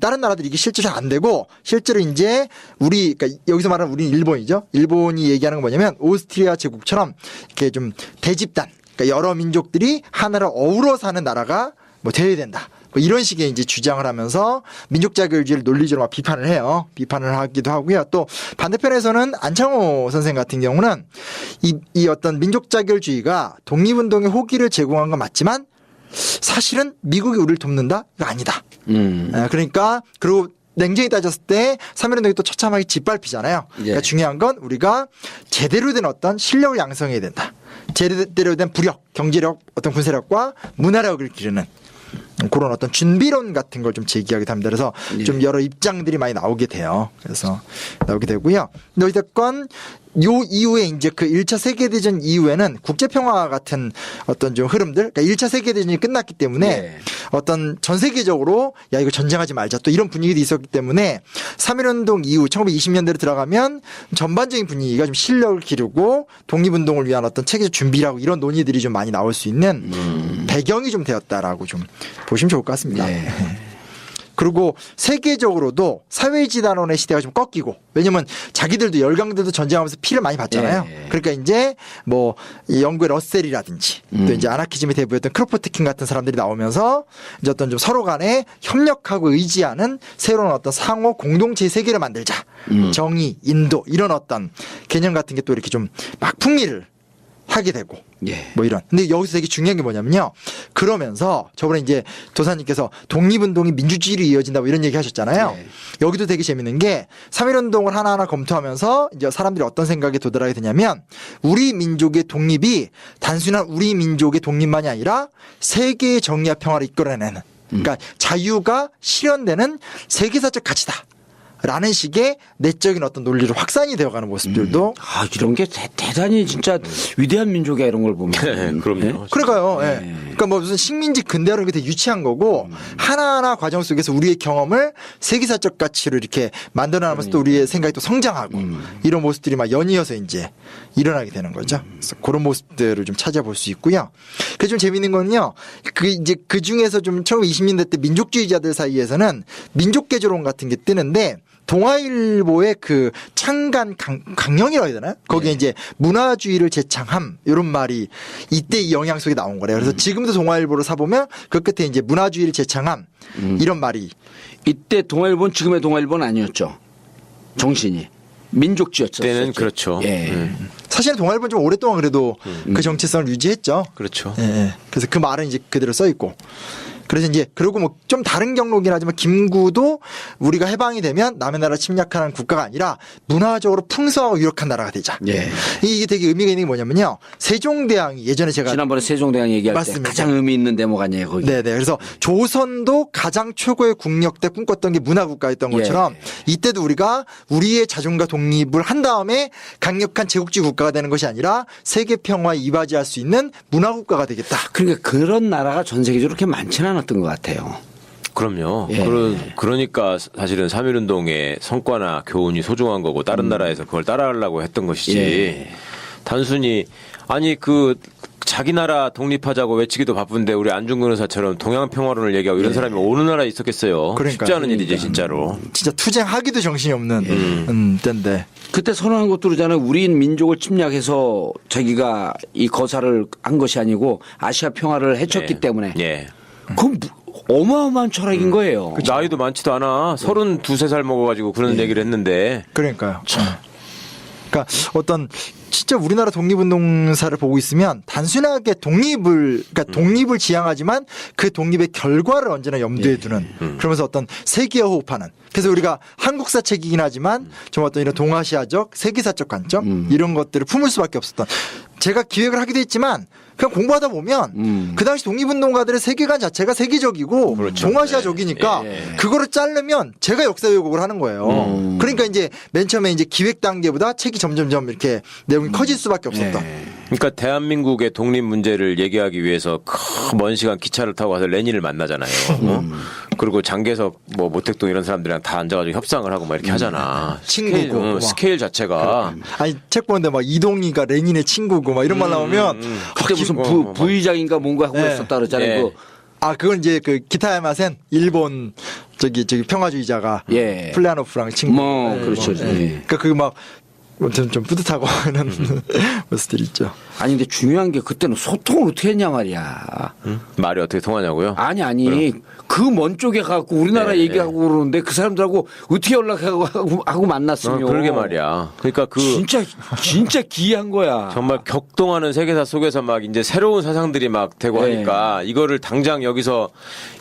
다른 나라들이 이게 실제로 잘 안 되고 실제로 이제 그러니까 여기서 말하는 우리는 일본이죠. 일본이 얘기하는 건 뭐냐면 오스트리아 제국처럼 이렇게 좀 대집단, 그러니까 여러 민족들이 하나로 어우러 사는 나라가 뭐 되어야 된다. 뭐 이런 식의 이제 주장을 하면서 민족자결주의를 논리적으로 막 비판을 해요. 비판을 하기도 하고요. 또 반대편에서는 안창호 선생 같은 경우는 이 어떤 민족자결주의가 독립운동의 호기를 제공한 건 맞지만 사실은 미국이 우리를 돕는다? 이거 아니다. 그러니까 그리고 냉정히 따졌을 때 3.1운동이 또 처참하게 짓밟히잖아요. 그러니까 예. 중요한 건 우리가 제대로 된 어떤 실력을 양성해야 된다. 제대로 된 부력, 경제력, 어떤 군사력과 문화력을 기르는 그런 어떤 준비론 같은 걸 좀 제기하기도 합니다. 그래서 예. 좀 여러 입장들이 많이 나오게 돼요. 그래서 나오게 되고요. 근데 어쨌건 요 이후에 이제 그 1차 세계대전 이후에는 국제평화 같은 어떤 좀 흐름들, 그러니까 1차 세계대전이 끝났기 때문에 예. 어떤 전 세계적으로 야, 이거 전쟁하지 말자 또 이런 분위기도 있었기 때문에 3.1운동 이후 1920년대로 들어가면 전반적인 분위기가 좀 실력을 기르고 독립운동을 위한 어떤 체계적 준비라고 이런 논의들이 좀 많이 나올 수 있는 배경이 좀 되었다라고 좀 보시면 좋을 것 같습니다. 예. 그리고 세계적으로도 사회지단원의 시대가 좀 꺾이고, 왜냐면 자기들도 열강들도 전쟁하면서 피를 많이 봤잖아요. 예. 그러니까 이제 뭐 영국의 러셀이라든지 또 이제 아나키즘의 대부였던 크로포트킨 같은 사람들이 나오면서 이제 어떤 좀 서로 간에 협력하고 의지하는 새로운 어떤 상호 공동체 세계를 만들자. 정의, 인도 이런 어떤 개념 같은 게 또 이렇게 좀 막 풍미를 하게 되고 예. 뭐 이런. 근데 여기서 되게 중요한 게 뭐냐면요. 그러면서 저번에 이제 도사님께서 독립운동이 민주주의로 이어진다 뭐 이런 얘기 하셨잖아요. 예. 여기도 되게 재밌는 게 3.1운동을 하나하나 검토하면서 이제 사람들이 어떤 생각에 도달하게 되냐면 우리 민족의 독립이 단순한 우리 민족의 독립만이 아니라 세계의 정의와 평화를 이끌어내는, 그러니까 자유가 실현되는 세계사적 가치다. 라는 식의 내적인 어떤 논리로 확산이 되어가는 모습들도 아, 이런 게 대단히 진짜 위대한 민족이야, 이런 걸 보면. 네, 그럼요. 그러니까요. 예. 그러니까 뭐 무슨 식민지 근대화 이런 게 되게 유치한 거고 하나하나 과정 속에서 우리의 경험을 세계사적 가치로 이렇게 만들어나면서 또 우리의 생각이 또 성장하고 이런 모습들이 막 연이어서 이제 일어나게 되는 거죠. 그래서 그런 모습들을 좀 찾아볼 수 있고요. 그 좀 재밌는 거는요. 그 중에서 좀 1920년대 때 민족주의자들 사이에서는 민족개조론 같은 게 뜨는데 동아일보의 그 창간 강령이라고 해야 되나요? 거기에 이제 문화주의를 재창함 이런 말이 이때 이 영향 속에 나온 거래요. 그래서 지금도 동아일보를 사보면 그 끝에 이제 문화주의를 재창함 이런 말이 이때 동아일보는 지금의 동아일보는 아니었죠. 정신이. 민족주의였죠. 때는 그렇죠. 예. 사실은 동아일보는 좀 오랫동안 그래도 그 정체성을 유지했죠. 그렇죠. 예, 예. 그래서 그 말은 이제 그대로 써 있고. 그래서 이제 그리고 뭐 좀 다른 경로긴 하지만 김구도 우리가 해방이 되면 남의 나라 침략하는 국가가 아니라 문화적으로 풍성하고 유력한 나라가 되자. 예. 이게 되게 의미가 있는 게 뭐냐면요. 세종대왕이 예전에 제가 지난번에 세종대왕 얘기할 맞습니다. 때 가장 의미 있는 대목 아니에요, 거기. 네네. 그래서 조선도 가장 최고의 국력 때 꿈꿨던 게 문화국가였던 것처럼 이때도 우리가 우리의 자존과 독립을 한 다음에 강력한 제국주의 국가가 되는 것이 아니라 세계 평화에 이바지할 수 있는 문화국가가 되겠다. 그러니까 그런 나라가 전 세계적으로 그렇게 많지는 않았던 것 같아요. 그럼요. 예. 그러니까 사실은 3.1운동의 성과나 교훈이 소중한 거고 다른 나라에서 그걸 따라하려고 했던 것이지. 예. 단순히 아니 자기 나라 독립하자고 외치기도 바쁜데 우리 안중근 의사처럼 동양 평화론을 얘기하고 이런 사람이 어느 나라에 있었겠어요. 그러니까요. 쉽지 않은 일이지 진짜로. 진짜 투쟁하기도 정신이 없는 때인데. 그때 선언한 것도 그러잖아요. 우리 민족을 침략해서 자기가 이 거사를 한 것이 아니고 아시아 평화를 해쳤기 예. 때문에. 예. 그건 어마어마한 철학인 거예요. 나이도 많지도 않아. 32~33살 먹어가지고 그런 얘기를 했는데. 그러니까요. 그러니까 어떤 진짜 우리나라 독립운동사를 보고 있으면 단순하게 독립을 지향하지만 그 독립의 결과를 언제나 염두에 두는 그러면서 어떤 세계화 호흡하는. 그래서 우리가 한국사 책이긴 하지만 좀 어떤 이런 동아시아적 세계사적 관점 이런 것들을 품을 수밖에 없었던. 제가 기획을 하기도 했지만 그냥 공부하다 보면 그 당시 독립운동가들의 세계관 자체가 세계적이고 그렇죠. 동아시아적이니까 그거를 자르면 제가 역사 왜곡을 하는 거예요. 그러니까 이제 맨 처음에 이제 기획 단계보다 책이 점점점 이렇게 내용이 커질 수밖에 없었다. 그러니까 대한민국의 독립 문제를 얘기하기 위해서 먼 시간 기차를 타고 가서 레닌을 만나잖아요. 그리고 장개석 뭐 모택동 이런 사람들이랑 다 앉아가지고 협상을 하고 막 이렇게 하잖아. 친구고 막. 스케일 자체가 아니 책 보는데 막 이동희가 레닌의 친구고 막 이런 말 나오면 그때 무슨 부의장인가 뭔가 하고 네. 있었다 그러잖아요. 네. 그 아 그건 이제 그 기타야마센 일본 저기 평화주의자가 예. 플레아노프랑 친구. 뭐, 그렇죠. 예. 그러니까 그 막 좀 뿌듯하고 이런 모습들이 있죠. 아니 근데 중요한 게 그때는 소통을 어떻게 했냐 말이야. 말이 어떻게 통하냐고요? 아니 그 먼 쪽에 가고 우리나라 네, 얘기하고 그러는데 그 사람들하고 어떻게 연락하고 만났으면 그러게 말이야. 그러니까 그 진짜 기이한 거야. 정말 격동하는 세계사 속에서 막 이제 새로운 사상들이 막 되고 네. 하니까 이거를 당장 여기서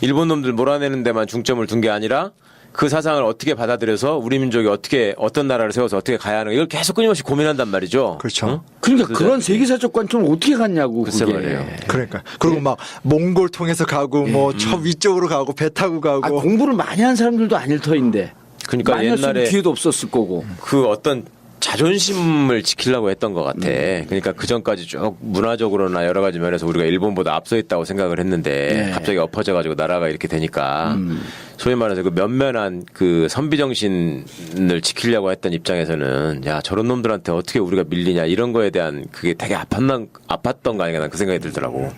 일본 놈들 몰아내는 데만 중점을 둔 게 아니라 그 사상을 어떻게 받아들여서 우리 민족이 어떻게 어떤 나라를 세워서 어떻게 가야 하는 이걸 계속 끊임없이 고민한단 말이죠. 그렇죠. 응? 그러니까 그죠? 그런 세계사적 관점을 어떻게 갔냐고. 글쎄 그게. 말이에요. 그러니까 그리고 막 몽골 통해서 가고 뭐 저 위쪽으로 가고 배 타고 가고. 아, 공부를 많이 한 사람들도 아닐 터인데. 그러니까 많이 했으면 옛날에 기회도 없었을 거고. 그 어떤 자존심을 지키려고 했던 것 같아. 그러니까 그 전까지 쭉 문화적으로나 여러 가지 면에서 우리가 일본보다 앞서 있다고 생각을 했는데 네. 갑자기 엎어져가지고 나라가 이렇게 되니까 소위 말해서 그 면면한 그 선비 정신을 지키려고 했던 입장에서는 야 저런 놈들한테 어떻게 우리가 밀리냐 이런 거에 대한 그게 되게 아팠던 거 아닌가 난 그 생각이 들더라고.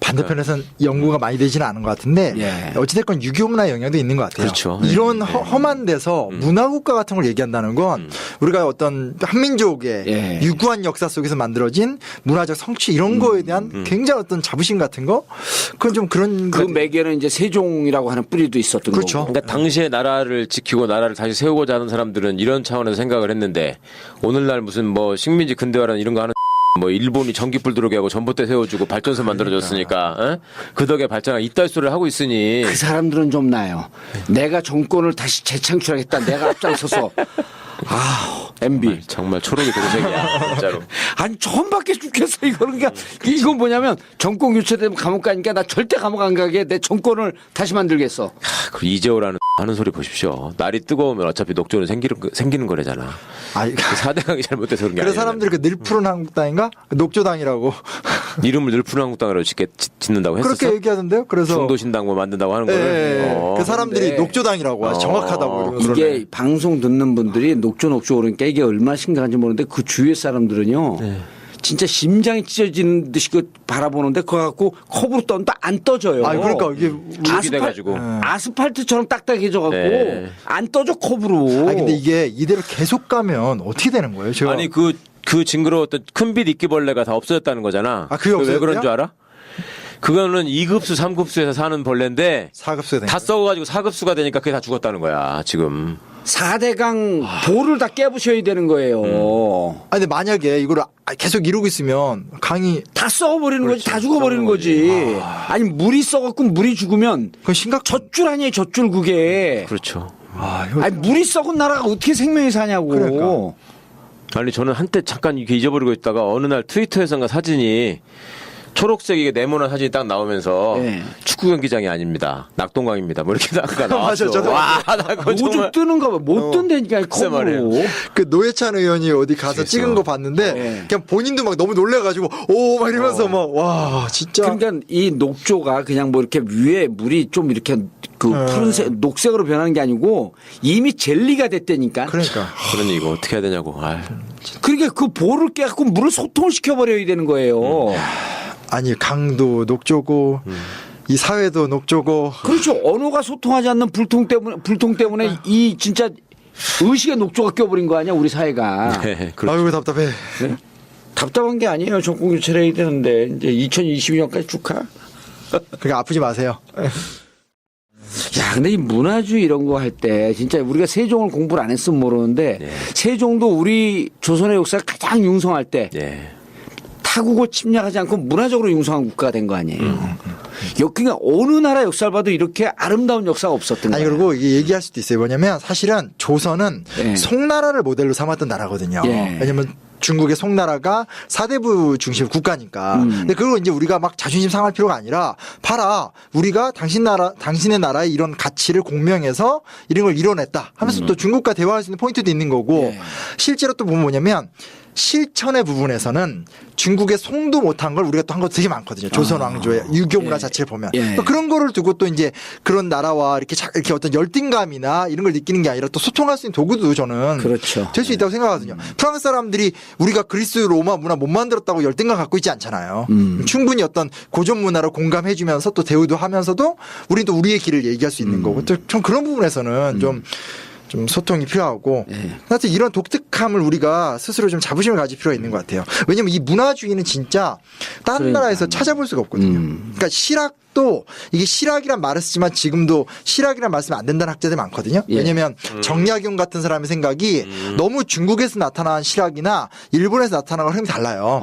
반대편에서는 연구가 많이 되지는 않은 것 같은데 예. 어찌됐건 유교 문화 영향도 있는 것 같아요. 그렇죠. 이런 험한 데서 문화국가 같은 걸 얘기한다는 건 우리가 어떤 한민족의 예. 유구한 역사 속에서 만들어진 문화적 성취 이런 거에 대한 굉장히 어떤 자부심 같은 거 그건 좀 그런 그 매개는 이제 세종이라고 하는 뿌리도 있었던 그렇죠. 거고. 그러니까 당시에 나라를 지키고 나라를 다시 세우고자 하는 사람들은 이런 차원에서 생각을 했는데 오늘날 무슨 뭐 식민지 근대화라는 이런 거 하는 뭐 일본이 전기불 들어오게 하고 전봇대 세워주고 발전소 만들어줬으니까 어? 그 덕에 발전한 이따위 소리를 하고 있으니 그 사람들은 좀 나요. 내가 정권을 다시 재창출하겠다. 내가 앞장서서. 아, MB. 정말 초록이 도색이야 진짜로. 아니 처음 받게 죽겠어 이거는. 그러니까 이건 뭐냐면 정권 교체되면 감옥 가니까 나 절대 감옥 안 가게 내 정권을 다시 만들겠어. 그 이재호라는 하는 소리 보십시오. 날이 뜨거우면 어차피 녹조는 생기는 거래잖아. 아이, 그 4대강이 잘못돼서 그런 게 그래서 아니야. 사람들이 그 늘푸른 한국당인가 녹조당이라고 이름을 늘푸른 한국당으로 짓는다고 했었어? 그렇게 얘기하던데요. 그래서 중도신당 뭐 만든다고 하는 예, 거를. 그 사람들이 근데 녹조당이라고 하죠. 정확하다고 이러면서. 이게 방송 듣는 분들이 녹조 그러니까 이게 얼마나 심각한지 모르는데 그 주위의 사람들은요. 진짜 심장이 찢어지는 듯이 그 바라보는데 그거 갖고 컵으로 떠는데 안 떠져요. 아 그러니까 이게 죽이 돼가지고. 아스팔트처럼 딱딱해져 갖고 네. 안 떠져 컵으로. 아 근데 이게 이대로 계속 가면 어떻게 되는 거예요? 제가 아니 그 징그러웠던 큰빛 이끼벌레가 다 없어졌다는 거잖아. 아, 그게 왜 없어졌대요? 그런 줄 알아? 그거는 2급수, 3급수에서 사는 벌레인데 4급수가 된 다 거예요. 썩어가지고 4급수가 되니까 그게 다 죽었다는 거야 지금. 4대강 볼을 다 깨부셔야 되는 거예요. 아니 근데 만약에 이걸 계속 이러고 있으면 강이 다 썩어버리는 거지. 다 죽어버리는 거지. 아니 물이 썩었고 물이 죽으면 그건 심각. 젖줄 아니에요. 젖줄 그게. 그렇죠. 아 이거 아니 물이 썩은 나라가 어떻게 생명이 사냐고. 그러니까. 아니 저는 한때 잠깐 이렇게 잊어버리고 있다가 어느 날 트위터에선가 사진이 초록색 이게 네모난 사진이 딱 나오면서 네. 축구 경기장이 아닙니다. 낙동강입니다. 뭐 이렇게 나가 나왔어. 맞아, 저도 와, 나 그거 오죽 정말 뜨는가 봐. 못 뜬다니까 글쎄 말이에요. 컵으로. 그 노회찬 의원이 어디 가서 찍은 거 봤는데 네. 그냥 본인도 막 너무 놀래가지고 오 막 이러면서 막 와 진짜. 그러니까 이 녹조가 그냥 뭐 이렇게 위에 물이 좀 이렇게 그 푸른색 녹색으로 변하는 게 아니고 이미 젤리가 됐다니까. 그러니까 그러니 이거 어떻게 해야 되냐고. 아유. 그러니까 그 볼을 깨갖고 물을 소통을 시켜버려야 되는 거예요. 아니 강도 녹조고 이 사회도 녹조고 그렇죠. 언어가 소통하지 않는 불통 때문에 이 진짜 의식의 녹조가 껴버린 거 아니야 우리 사회가. 네, 그렇죠. 아유 답답해. 네? 답답한 게 아니에요. 정권 교체를 해야 되는데 이제 2022년까지 쭉 가. 그러니까 아프지 마세요. 야, 근데 이 문화주의 이런 거 할 때 진짜 우리가 세종을 공부를 안 했으면 모르는데 세종도 우리 조선의 역사를 가장 융성할 때 예. 타국을 침략하지 않고 문화적으로 융성한 국가가 된 거 아니에요. 그러니까 어느 나라 역사를 봐도 이렇게 아름다운 역사가 없었던 아니 거예요. 그리고 이게 얘기할 수도 있어요. 뭐냐면 사실은 조선은 예. 송나라를 모델로 삼았던 나라거든요. 예. 왜냐면 중국의 송나라가 사대부 중심 국가니까. 근데 그걸 이제 우리가 막 자존심 상할 필요가 아니라 봐라. 우리가 당신의 나라의 이런 가치를 공명해서 이런 걸 이뤄냈다 하면서 또 중국과 대화할 수 있는 포인트도 있는 거고 실제로 또 보면 뭐냐면 실천의 부분에서는 중국에 송도 못한 걸 우리가 또 한 거 되게 많거든요. 조선 왕조의 유교 문화 자체를 보면 또 그런 거를 두고 또 이제 그런 나라와 이렇게 어떤 열등감이나 이런 걸 느끼는 게 아니라 또 소통할 수 있는 도구도 저는 그렇죠. 될 수 있다고 생각하거든요. 프랑스 사람들이 우리가 그리스 로마 문화 못 만들었다고 열등감 갖고 있지 않잖아요. 충분히 어떤 고전 문화로 공감해주면서 또 대우도 하면서도 우리는 또 우리의 길을 얘기할 수 있는 거고 또 좀 그런 부분에서는 좀 소통이 필요하고 하여튼 이런 독특함을 우리가 스스로 좀 자부심을 가질 필요가 있는 것 같아요. 왜냐하면 이 문화주의는 진짜 다른 나라에서 찾아볼 수가 없거든요. 그러니까 실학도 이게 실학이란 말을 쓰지만 지금도 실학이란 말 쓰면 안 된다는 학자들이 많거든요. 왜냐하면 정약용 같은 사람의 생각이 너무 중국에서 나타난 실학이나 일본에서 나타난 거랑 흐름이 달라요.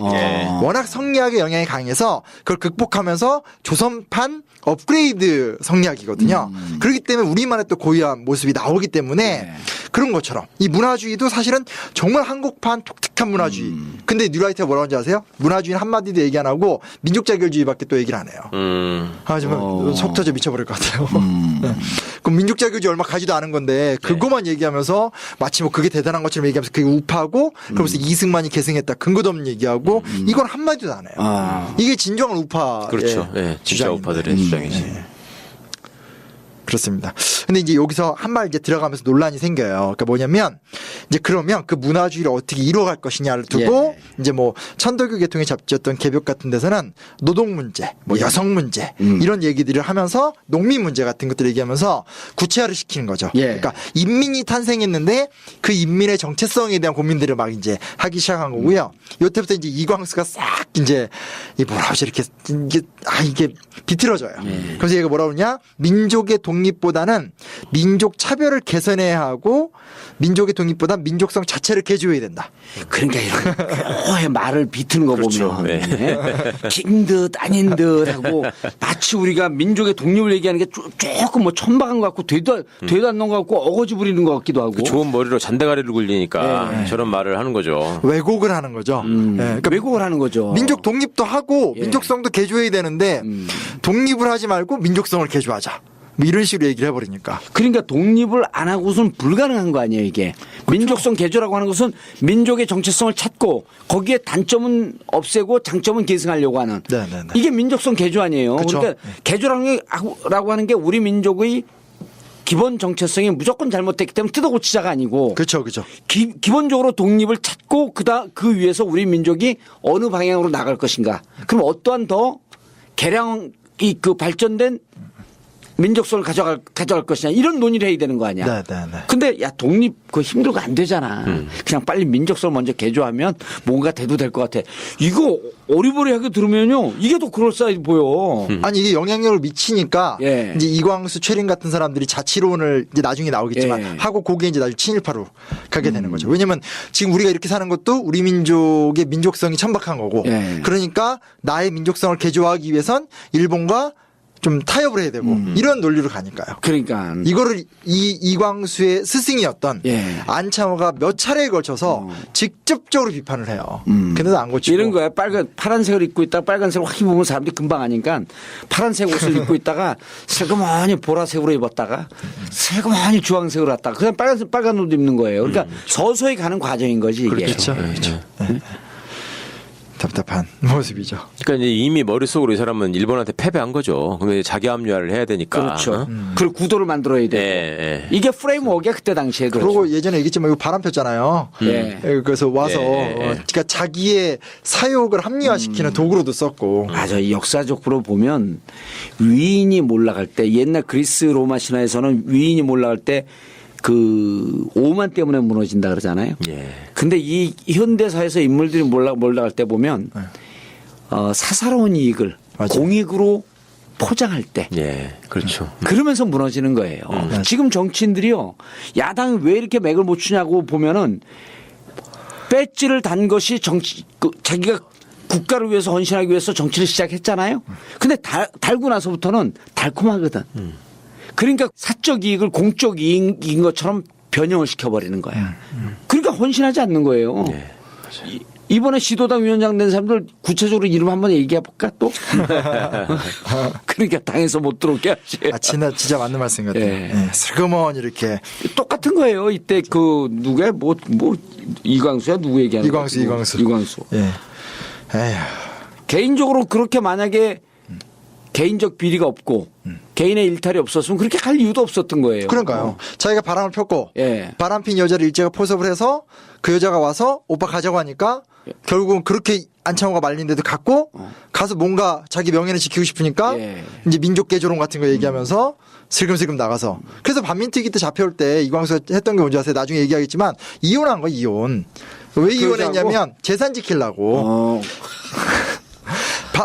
워낙 성리학의 영향이 강해서 그걸 극복하면서 조선판 업그레이드 성리학이거든요. 그렇기 때문에 우리만의 또 고유한 모습이 나오기 때문에 그런 것처럼 이 문화주의도 사실은 정말 한국판 독특한 문화주의. 근데 뉴라이트가 뭐라고 하는지 아세요? 문화주의는 한마디도 얘기 안 하고 민족자결주의밖에 또 얘기를 안 해요. 하지만 속 터져 미쳐버릴 것 같아요. 네. 그럼 민족자결주의 얼마 가지도 않은 건데 그거만 얘기하면서 마치 뭐 그게 대단한 것처럼 얘기하면서 그게 우파고 그러면서 이승만이 계승했다. 근거도 없는 얘기하고 이건 한마디도 안 해요. 이게 진정한 우파. 그렇죠. 네, 진짜 우파들의 주장이지. 그렇습니다. 근데 이제 여기서 한 말 이제 들어가면서 논란이 생겨요. 그러니까 뭐냐면 이제 그러면 그 문화주의를 어떻게 이뤄갈 것이냐를 두고 이제 뭐 천도교 계통의 잡지였던 개벽 같은 데서는 노동 문제, 뭐 여성 문제 이런 얘기들을 하면서 농민 문제 같은 것들을 얘기하면서 구체화를 시키는 거죠. 그러니까 인민이 탄생했는데 그 인민의 정체성에 대한 고민들을 막 이제 하기 시작한 거고요. 요때부터 이제 이광수가 싹 이제 이 뭐라고 하지 이렇게 이게 비틀어져요. 그래서 얘가 뭐라고 그러냐? 민족의 독립보다는 민족 차별을 개선해야 하고 민족의 독립보다 민족성 자체를 개조해야 된다. 그러니까 이런 말을 비트는 거 그렇죠. 보면 긴 듯 아닌 듯 하고 마치 우리가 민족의 독립을 얘기하는 게 조금 뭐 천박한 것 같고 되도 않는 것 같고 어거지 부리는 것 같기도 하고. 좋은 머리로 잔대가리를 굴리니까 저런 말을 하는 거죠. 왜곡을 하는 거죠. 그러니까 왜곡을 하는 거죠. 민족 독립도 하고 민족성도 개조해야 되는데 독립을 하지 말고 민족성을 개조하자. 뭐 이런 식으로 얘기를 해버리니까. 그러니까 독립을 안 하고서는 불가능한 거 아니에요, 이게. 그렇죠. 민족성 개조라고 하는 것은 민족의 정체성을 찾고 거기에 단점은 없애고 장점은 계승하려고 하는. 네네네. 이게 민족성 개조 아니에요. 그쵸. 그러니까 개조라고 하는 게 우리 민족의 기본 정체성이 무조건 잘못됐기 때문에 뜯어고치자가 아니고. 그렇죠, 그렇죠. 기본적으로 독립을 찾고 그 위에서 우리 민족이 어느 방향으로 나갈 것인가. 그럼 어떠한 더 개량이 그 발전된 민족성을 가져갈 것이냐 이런 논의를 해야 되는 거 아니야. 네네네. 근데 야 독립 그거 힘들고 안 되잖아. 그냥 빨리 민족성을 먼저 개조하면 뭔가 돼도 될 것 같아. 이거 어리버리하게 들으면요 이게 더 그럴싸해 보여. 아니 이게 영향력을 미치니까 예. 이제 이광수, 최린 같은 사람들이 자치론을 이제 나중에 나오겠지만 예. 하고 거기에 이제 나중에 친일파로 가게 되는 거죠. 왜냐면 지금 우리가 이렇게 사는 것도 우리 민족의 민족성이 천박한 거고 예. 그러니까 나의 민족성을 개조하기 위해선 일본과 좀 타협을 해야 되고 이런 논리로 가니까요. 그러니까 이거를 이광수의 스승이었던 예. 안창호가 몇 차례에 걸쳐서 직접적으로 비판을 해요. 근데도 안 고치고. 이런 거야. 파란색을 입고 있다가 빨간색을 확 입으면 사람들이 금방 아니까 파란색 옷을 입고 있다가 슬그머니 보라색으로 입었다가 슬그머니 주황색으로 왔다가 그냥 빨간 옷 입는 거예요. 그러니까 서서히 가는 과정인 거지 이게. 그렇죠. 그렇죠. 네. 답답한 모습이죠. 그러니까 이제 이미 머릿속으로 이 사람은 일본한테 패배한 거죠. 그러면 자기 합리화를 해야 되니까. 그렇죠. 그리고 구도를 만들어야 되고. 예. 이게 프레임워크야 그때 당시에도. 그리고 예전에 얘기했지만 이거 바람 폈잖아요. 예. 그래서 와서 예. 그러니까 자기의 사욕을 합리화시키는 도구로도 썼고. 맞아. 이 역사적으로 보면 위인이 몰락할 때 옛날 그리스 로마 신화에서는 위인이 몰락할 때 그 오만 때문에 무너진다 그러잖아요. 예. 근데 이 현대사에서 인물들이 몰락할 때 보면 사사로운 이익을 맞아. 공익으로 포장할 때 예. 그렇죠. 그러면서 무너지는 거예요. 지금 정치인들이요. 야당이 왜 이렇게 맥을 못 추냐고 보면은 배지를 단 것이 자기가 국가를 위해서 헌신하기 위해서 정치를 시작했잖아요. 근데 달고 나서부터는 달콤하거든. 그러니까 사적 이익을 공적 이익인 것처럼 변형을 시켜버리는 거야. 그러니까 헌신하지 않는 거예요. 예. 이번에 시도당 위원장 된 사람들 구체적으로 이름 한번 얘기해 볼까 또? 그러니까 당에서 못 들어오게 하지. 아, 진짜 맞는 말씀 같아요. 예. 예, 슬그머니 이렇게. 똑같은 거예요. 이때 그 누구야 뭐 이광수야 누구 얘기하는 이광수. 거야? 이광수. 예. 에휴. 개인적으로 그렇게 만약에 개인적 비리가 없고 개인의 일탈이 없었으면 그렇게 갈 이유도 없었던 거예요. 그러니까요. 자기가 바람을 폈고 예. 바람핀 여자를 일제가 포섭을 해서 그 여자가 와서 오빠 가자고 하니까 결국은 그렇게 안창호가 말린데도 갔고 가서 뭔가 자기 명예를 지키고 싶으니까 예. 이제 민족 개조론 같은 거 얘기하면서 슬금슬금 나가서 그래서 반민특위 때 잡혀올 때 이광수가 했던 게 뭔지 아세요? 나중에 얘기하겠지만 이혼한 거 이혼. 왜 이혼했냐면 재산 지키려고.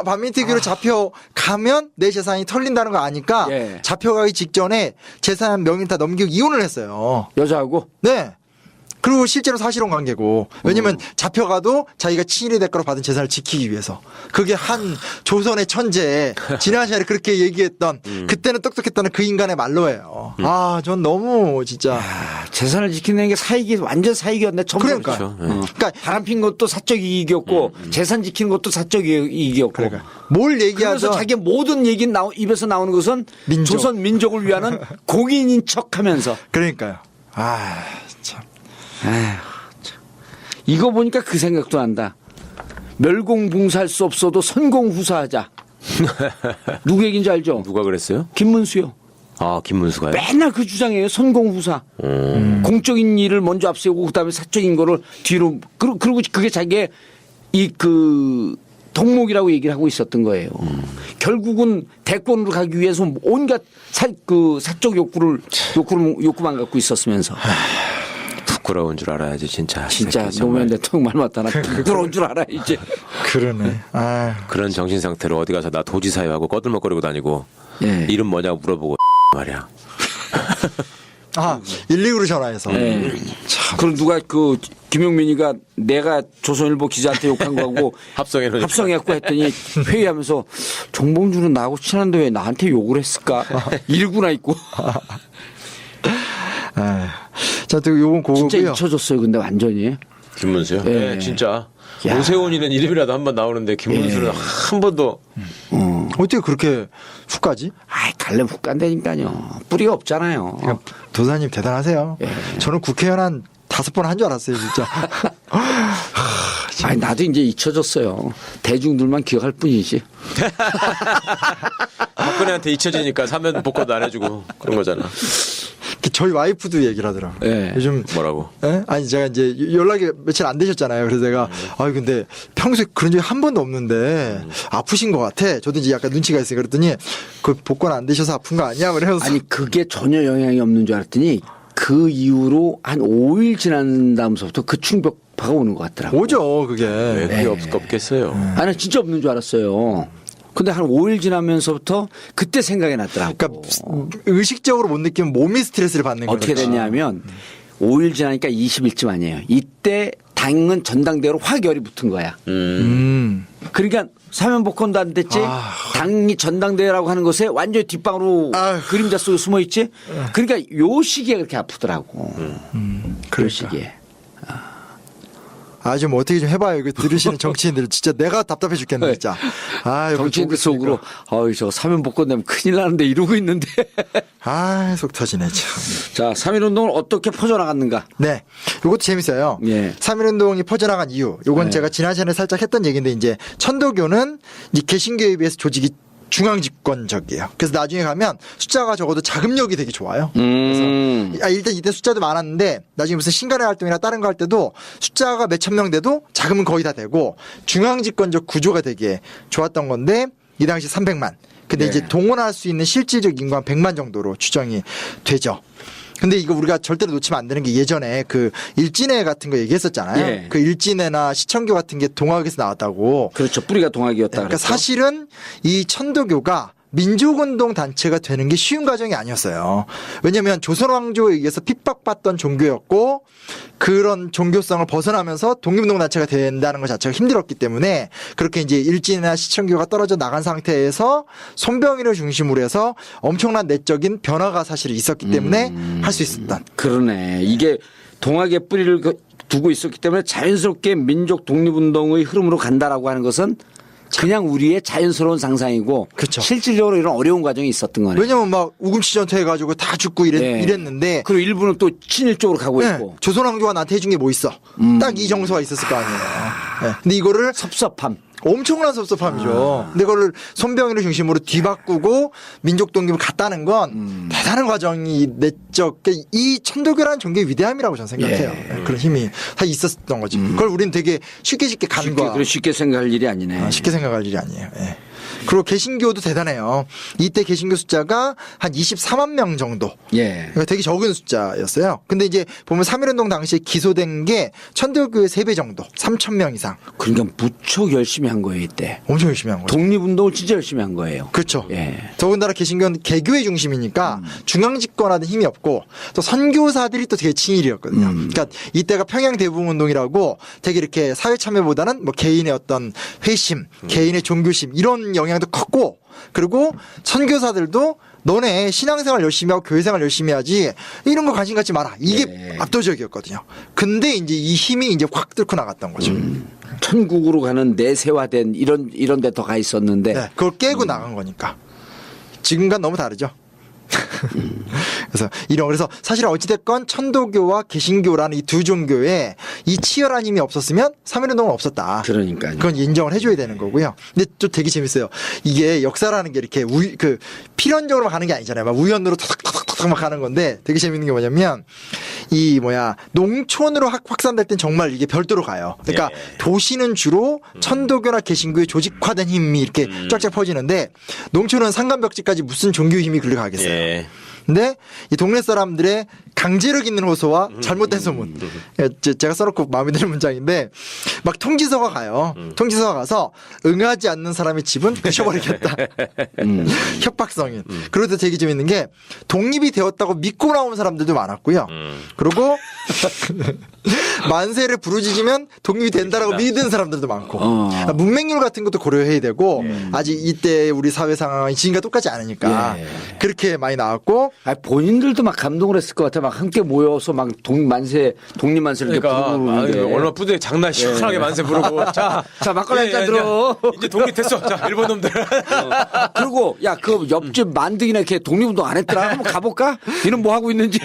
반민특위로 잡혀가면 내 재산이 털린다는 거 아니까 예. 잡혀가기 직전에 재산 명의를 다 넘기고 이혼을 했어요. 여자하고 네. 그리고 실제로 사실혼 관계고. 왜냐면 잡혀가도 자기가 친일의 대가로 받은 재산을 지키기 위해서. 그게 한 조선의 천재 지난 시간에 그렇게 얘기했던 그때는 똑똑했다는 그 인간의 말로예요. 아, 전 너무 진짜. 재산을 지키는 게 사익이 완전 사익이었네. 전부. 그러니까. 그러니까 바람 핀 것도 사적 이익이었고 재산 지키는 것도 사적 이익이었고. 그러니까. 뭘 그래서 얘기하든 자기 모든 얘기 입에서 나오는 것은 민족. 조선 민족을 위하는 공인인 척하면서. 그러니까요. 아, 참. 아휴, 참. 이거 보니까 그 생각도 난다. 멸공봉사할 수 없어도 선공후사하자. 누구 얘기인지 알죠? 누가 그랬어요? 김문수요. 아, 김문수가요? 맨날 그 주장이에요. 선공후사. 공적인 일을 먼저 앞세우고 그다음에 사적인 거를 뒤로 그리고 그게 자기의 이 그 덕목이라고 얘기를 하고 있었던 거예요. 결국은 대권으로 가기 위해서 온갖 사적 욕구만 갖고 있었으면서. 부끄러운 줄 알아야지 진짜. 진짜 새끼 정말. 노무현 대통령 말 맞다나 부끄러운 줄 알아 이제. 그러네. 아, 그런 정신 상태로 어디 가서 나 도지사회하고 꺼들먹거리고 다니고 예. 이름 뭐냐고 물어보고 말이야. 아, 119로 전화해서. 예. 그럼 누가 그 김용민이가 내가 조선일보 기자한테 욕한 거하고 합성해놓으니까. 합성해갖고 했더니 회의하면서 정봉주는 나하고 친한데 왜 나한테 욕을 했을까? 일구나 있고. 아, 자, 또 요건 진짜 그거고요. 잊혀졌어요. 근데 완전히. 김문수요? 예. 네, 진짜. 야. 오세훈이는 이름이라도 한 번 나오는데 김문수는 한 번도. 어떻게 그렇게 훅 가지? 아이 갈래 훅 간다니까요. 뿌리가 없잖아요. 그러니까 도사님 대단하세요. 저는 국회의원 한 5번 한 줄 알았어요, 진짜. 아니 나도 이제 잊혀졌어요. 대중들만 기억할 뿐이지. 박근혜한테 잊혀지니까 사면 복권도 안 해주고 그런 거잖아. 저희 와이프도 얘기를 하더라고요. 예. 요즘 뭐라고? 예? 아니 제가 이제 연락이 며칠 안 되셨잖아요. 그래서 내가 아유 근데 평소에 그런 적이 한 번도 없는데 아프신 것 같아. 저도 이제 약간 눈치가 있어요. 그랬더니 그 복권 안 되셔서 아픈 거 아니야? 그래서 아니 그게 전혀 영향이 없는 줄 알았더니 그 이후로 한 5일 지난 다음서부터 그 충격파가 오는 것 같더라고요. 오죠 그게. 왜 그게 없겠어요. 아니 진짜 없는 줄 알았어요. 근데 한 5일 지나면서부터 그때 생각이 났더라고. 그러니까 의식적으로 못 느끼면 몸이 스트레스를 받는 거죠. 어떻게 됐냐면 5일 지나니까 20일쯤 아니에요. 이때 당은 전당대회로 확 열이 붙은 거야. 그러니까 사면복권도 안 됐지. 당이 전당대회라고 하는 것에 완전히 뒷방으로 아휴. 그림자 속에 숨어 있지. 그러니까 요 시기에 그렇게 아프더라고. 그 그러니까. 시기에. 아, 좀 어떻게 좀 해봐요. 이거 들으시는 정치인들 진짜 내가 답답해 죽겠네, 진짜. 아, 정치인들 속으로 어이 저 사면복권 되면 큰일 나는데 이러고 있는데. 아, 속 터지네, 참. 자, 3.1운동을 어떻게 퍼져나갔는가. 네. 요것도 재밌어요. 예. 3.1운동이 퍼져나간 이유. 요건 네. 제가 지난 시간에 살짝 했던 얘기인데, 이제 천도교는 이 개신교에 비해서 조직이 중앙집권적이에요. 그래서 나중에 가면 숫자가 적어도 자금력이 되게 좋아요. 일단 이때 숫자도 많았는데 나중에 무슨 신간의 활동이나 다른 거 할 때도 숫자가 몇천 명 돼도 자금은 거의 다 되고 중앙집권적 구조가 되게 좋았던 건데 이 당시 300만. 근데 네. 이제 동원할 수 있는 실질적 인구 한 100만 정도로 추정이 되죠. 근데 이거 우리가 절대로 놓치면 안 되는 게 예전에 그 일진회 같은 거 얘기했었잖아요. 예. 그 일진회나 시청교 같은 게 동학에서 나왔다고. 그렇죠. 뿌리가 동학이었다. 그러니까 그랬죠. 사실은 이 천도교가 민족운동 단체가 되는 게 쉬운 과정이 아니었어요. 왜냐하면 조선 왕조에 의해서 핍박받던 종교였고 그런 종교성을 벗어나면서 독립운동 단체가 된다는 것 자체가 힘들었기 때문에 그렇게 이제 일진이나 시청교가 떨어져 나간 상태에서 손병희를 중심으로 해서 엄청난 내적인 변화가 사실 있었기 때문에 할 수 있었던. 그러네. 이게 동학의 뿌리를 두고 있었기 때문에 자연스럽게 민족 독립운동의 흐름으로 간다라고 하는 것은 그냥 우리의 자연스러운 상상이고 그쵸. 실질적으로 이런 어려운 과정이 있었던 거네요. 왜냐면 막 우금치 전투 해가지고 다 죽고 이랬는데 그리고 일부는 또 친일 쪽으로 가고 네, 있고 조선왕조가 나한테 해준 게 뭐 있어? 딱 이 정서가 있었을 거 아니에요. 네. 근데 이거를 섭섭함. 엄청난 섭섭함이죠. 근데 그거를 손병희를 중심으로 뒤바꾸고 민족 독립을 갔다는 건 대단한 과정이 냈죠. 그러니까 이 천도교라는 종교의 위대함이라고 저는 생각해요. 네, 그런 힘이 다 있었던 거지. 그걸 우리는 되게 쉽게 간과 쉽게 생각할 일이 아니네. 쉽게 생각할 일이 아니에요. 예. 그리고 개신교도 대단해요. 이때 개신교 숫자가 한 24만 명 정도. 예. 그러니까 되게 적은 숫자였어요. 근데 이제 보면 3.1운동 당시에 기소된 게 천도교의 3배 정도, 3,000명 이상. 그러니까 무척 열심히 한 거예요 이때. 엄청 열심히 한 거죠. 독립운동을 진짜 열심히 한 거예요. 그렇죠. 예. 더군다나 개신교는 개교의 중심이니까 중앙집권하는 힘이 없고 또 선교사들이 또 되게 친일이었거든요. 그러니까 이때가 평양 대부흥운동이라고 되게 이렇게 사회 참여보다는 뭐 개인의 어떤 회심, 개인의 종교심 이런 영향도 컸고 그리고 선교사들도 너네 신앙생활 열심히 하고 교회생활 열심히 하지 이런 거 관심 갖지 마라. 이게 압도적이었거든요. 근데 이제 이 힘이 이제 확 뚫고 나갔던 거죠. 천국으로 가는 내세화된 이런 데 더 가 있었는데 네, 그걸 깨고 나간 거니까. 지금과 너무 다르죠. 그래서 사실 어찌됐건 천도교와 개신교라는 이 두 종교에 이 치열한 힘이 없었으면 3.1운동은 없었다. 그러니까요. 그건 인정을 해줘야 되는 거고요. 근데 또 되게 재밌어요. 이게 역사라는 게 이렇게 필연적으로 가는 게 아니잖아요. 막 우연으로 탁탁탁탁 막 가는 건데 되게 재밌는 게 뭐냐면 농촌으로 확산될 땐 정말 이게 별도로 가요. 그러니까 도시는 주로 천도교나 개신교의 조직화된 힘이 이렇게 쫙쫙 퍼지는데 농촌은 상간벽지까지 무슨 종교 힘이 글러가겠어요. 근데 이 동네 사람들의 강제력 있는 호소와 잘못된 소문. 제가 써놓고 마음에 드는 문장인데 막 통지서가 가요. 통지서가 가서 응하지 않는 사람의 집은 부셔버리겠다. 협박성인. 그래도 되게 재밌는 게 독립이 되었다고 믿고 나온 사람들도 많았고요. 그리고 만세를 부르짖으면 독립이 된다라고 믿은 사람들도 많고 문맹률 같은 것도 고려해야 되고 아직 이때 우리 사회 상황이 지금과 똑같지 않으니까 그렇게 많이 나왔고 본인들도 막 감동을 했을 것 같아. 막 함께 모여서 막 독립만세를 이렇게 부르는데 얼마나 뿌듯해. 장난 시원하게 만세 부르고 자 막걸리 한잔 들어. 이제 독립됐어. 자 일본 놈들. 그리고 야 그 옆집 만등이나 이렇게 독립운동 안 했더라. 한번 가볼까? 이는 뭐 하고 있는지.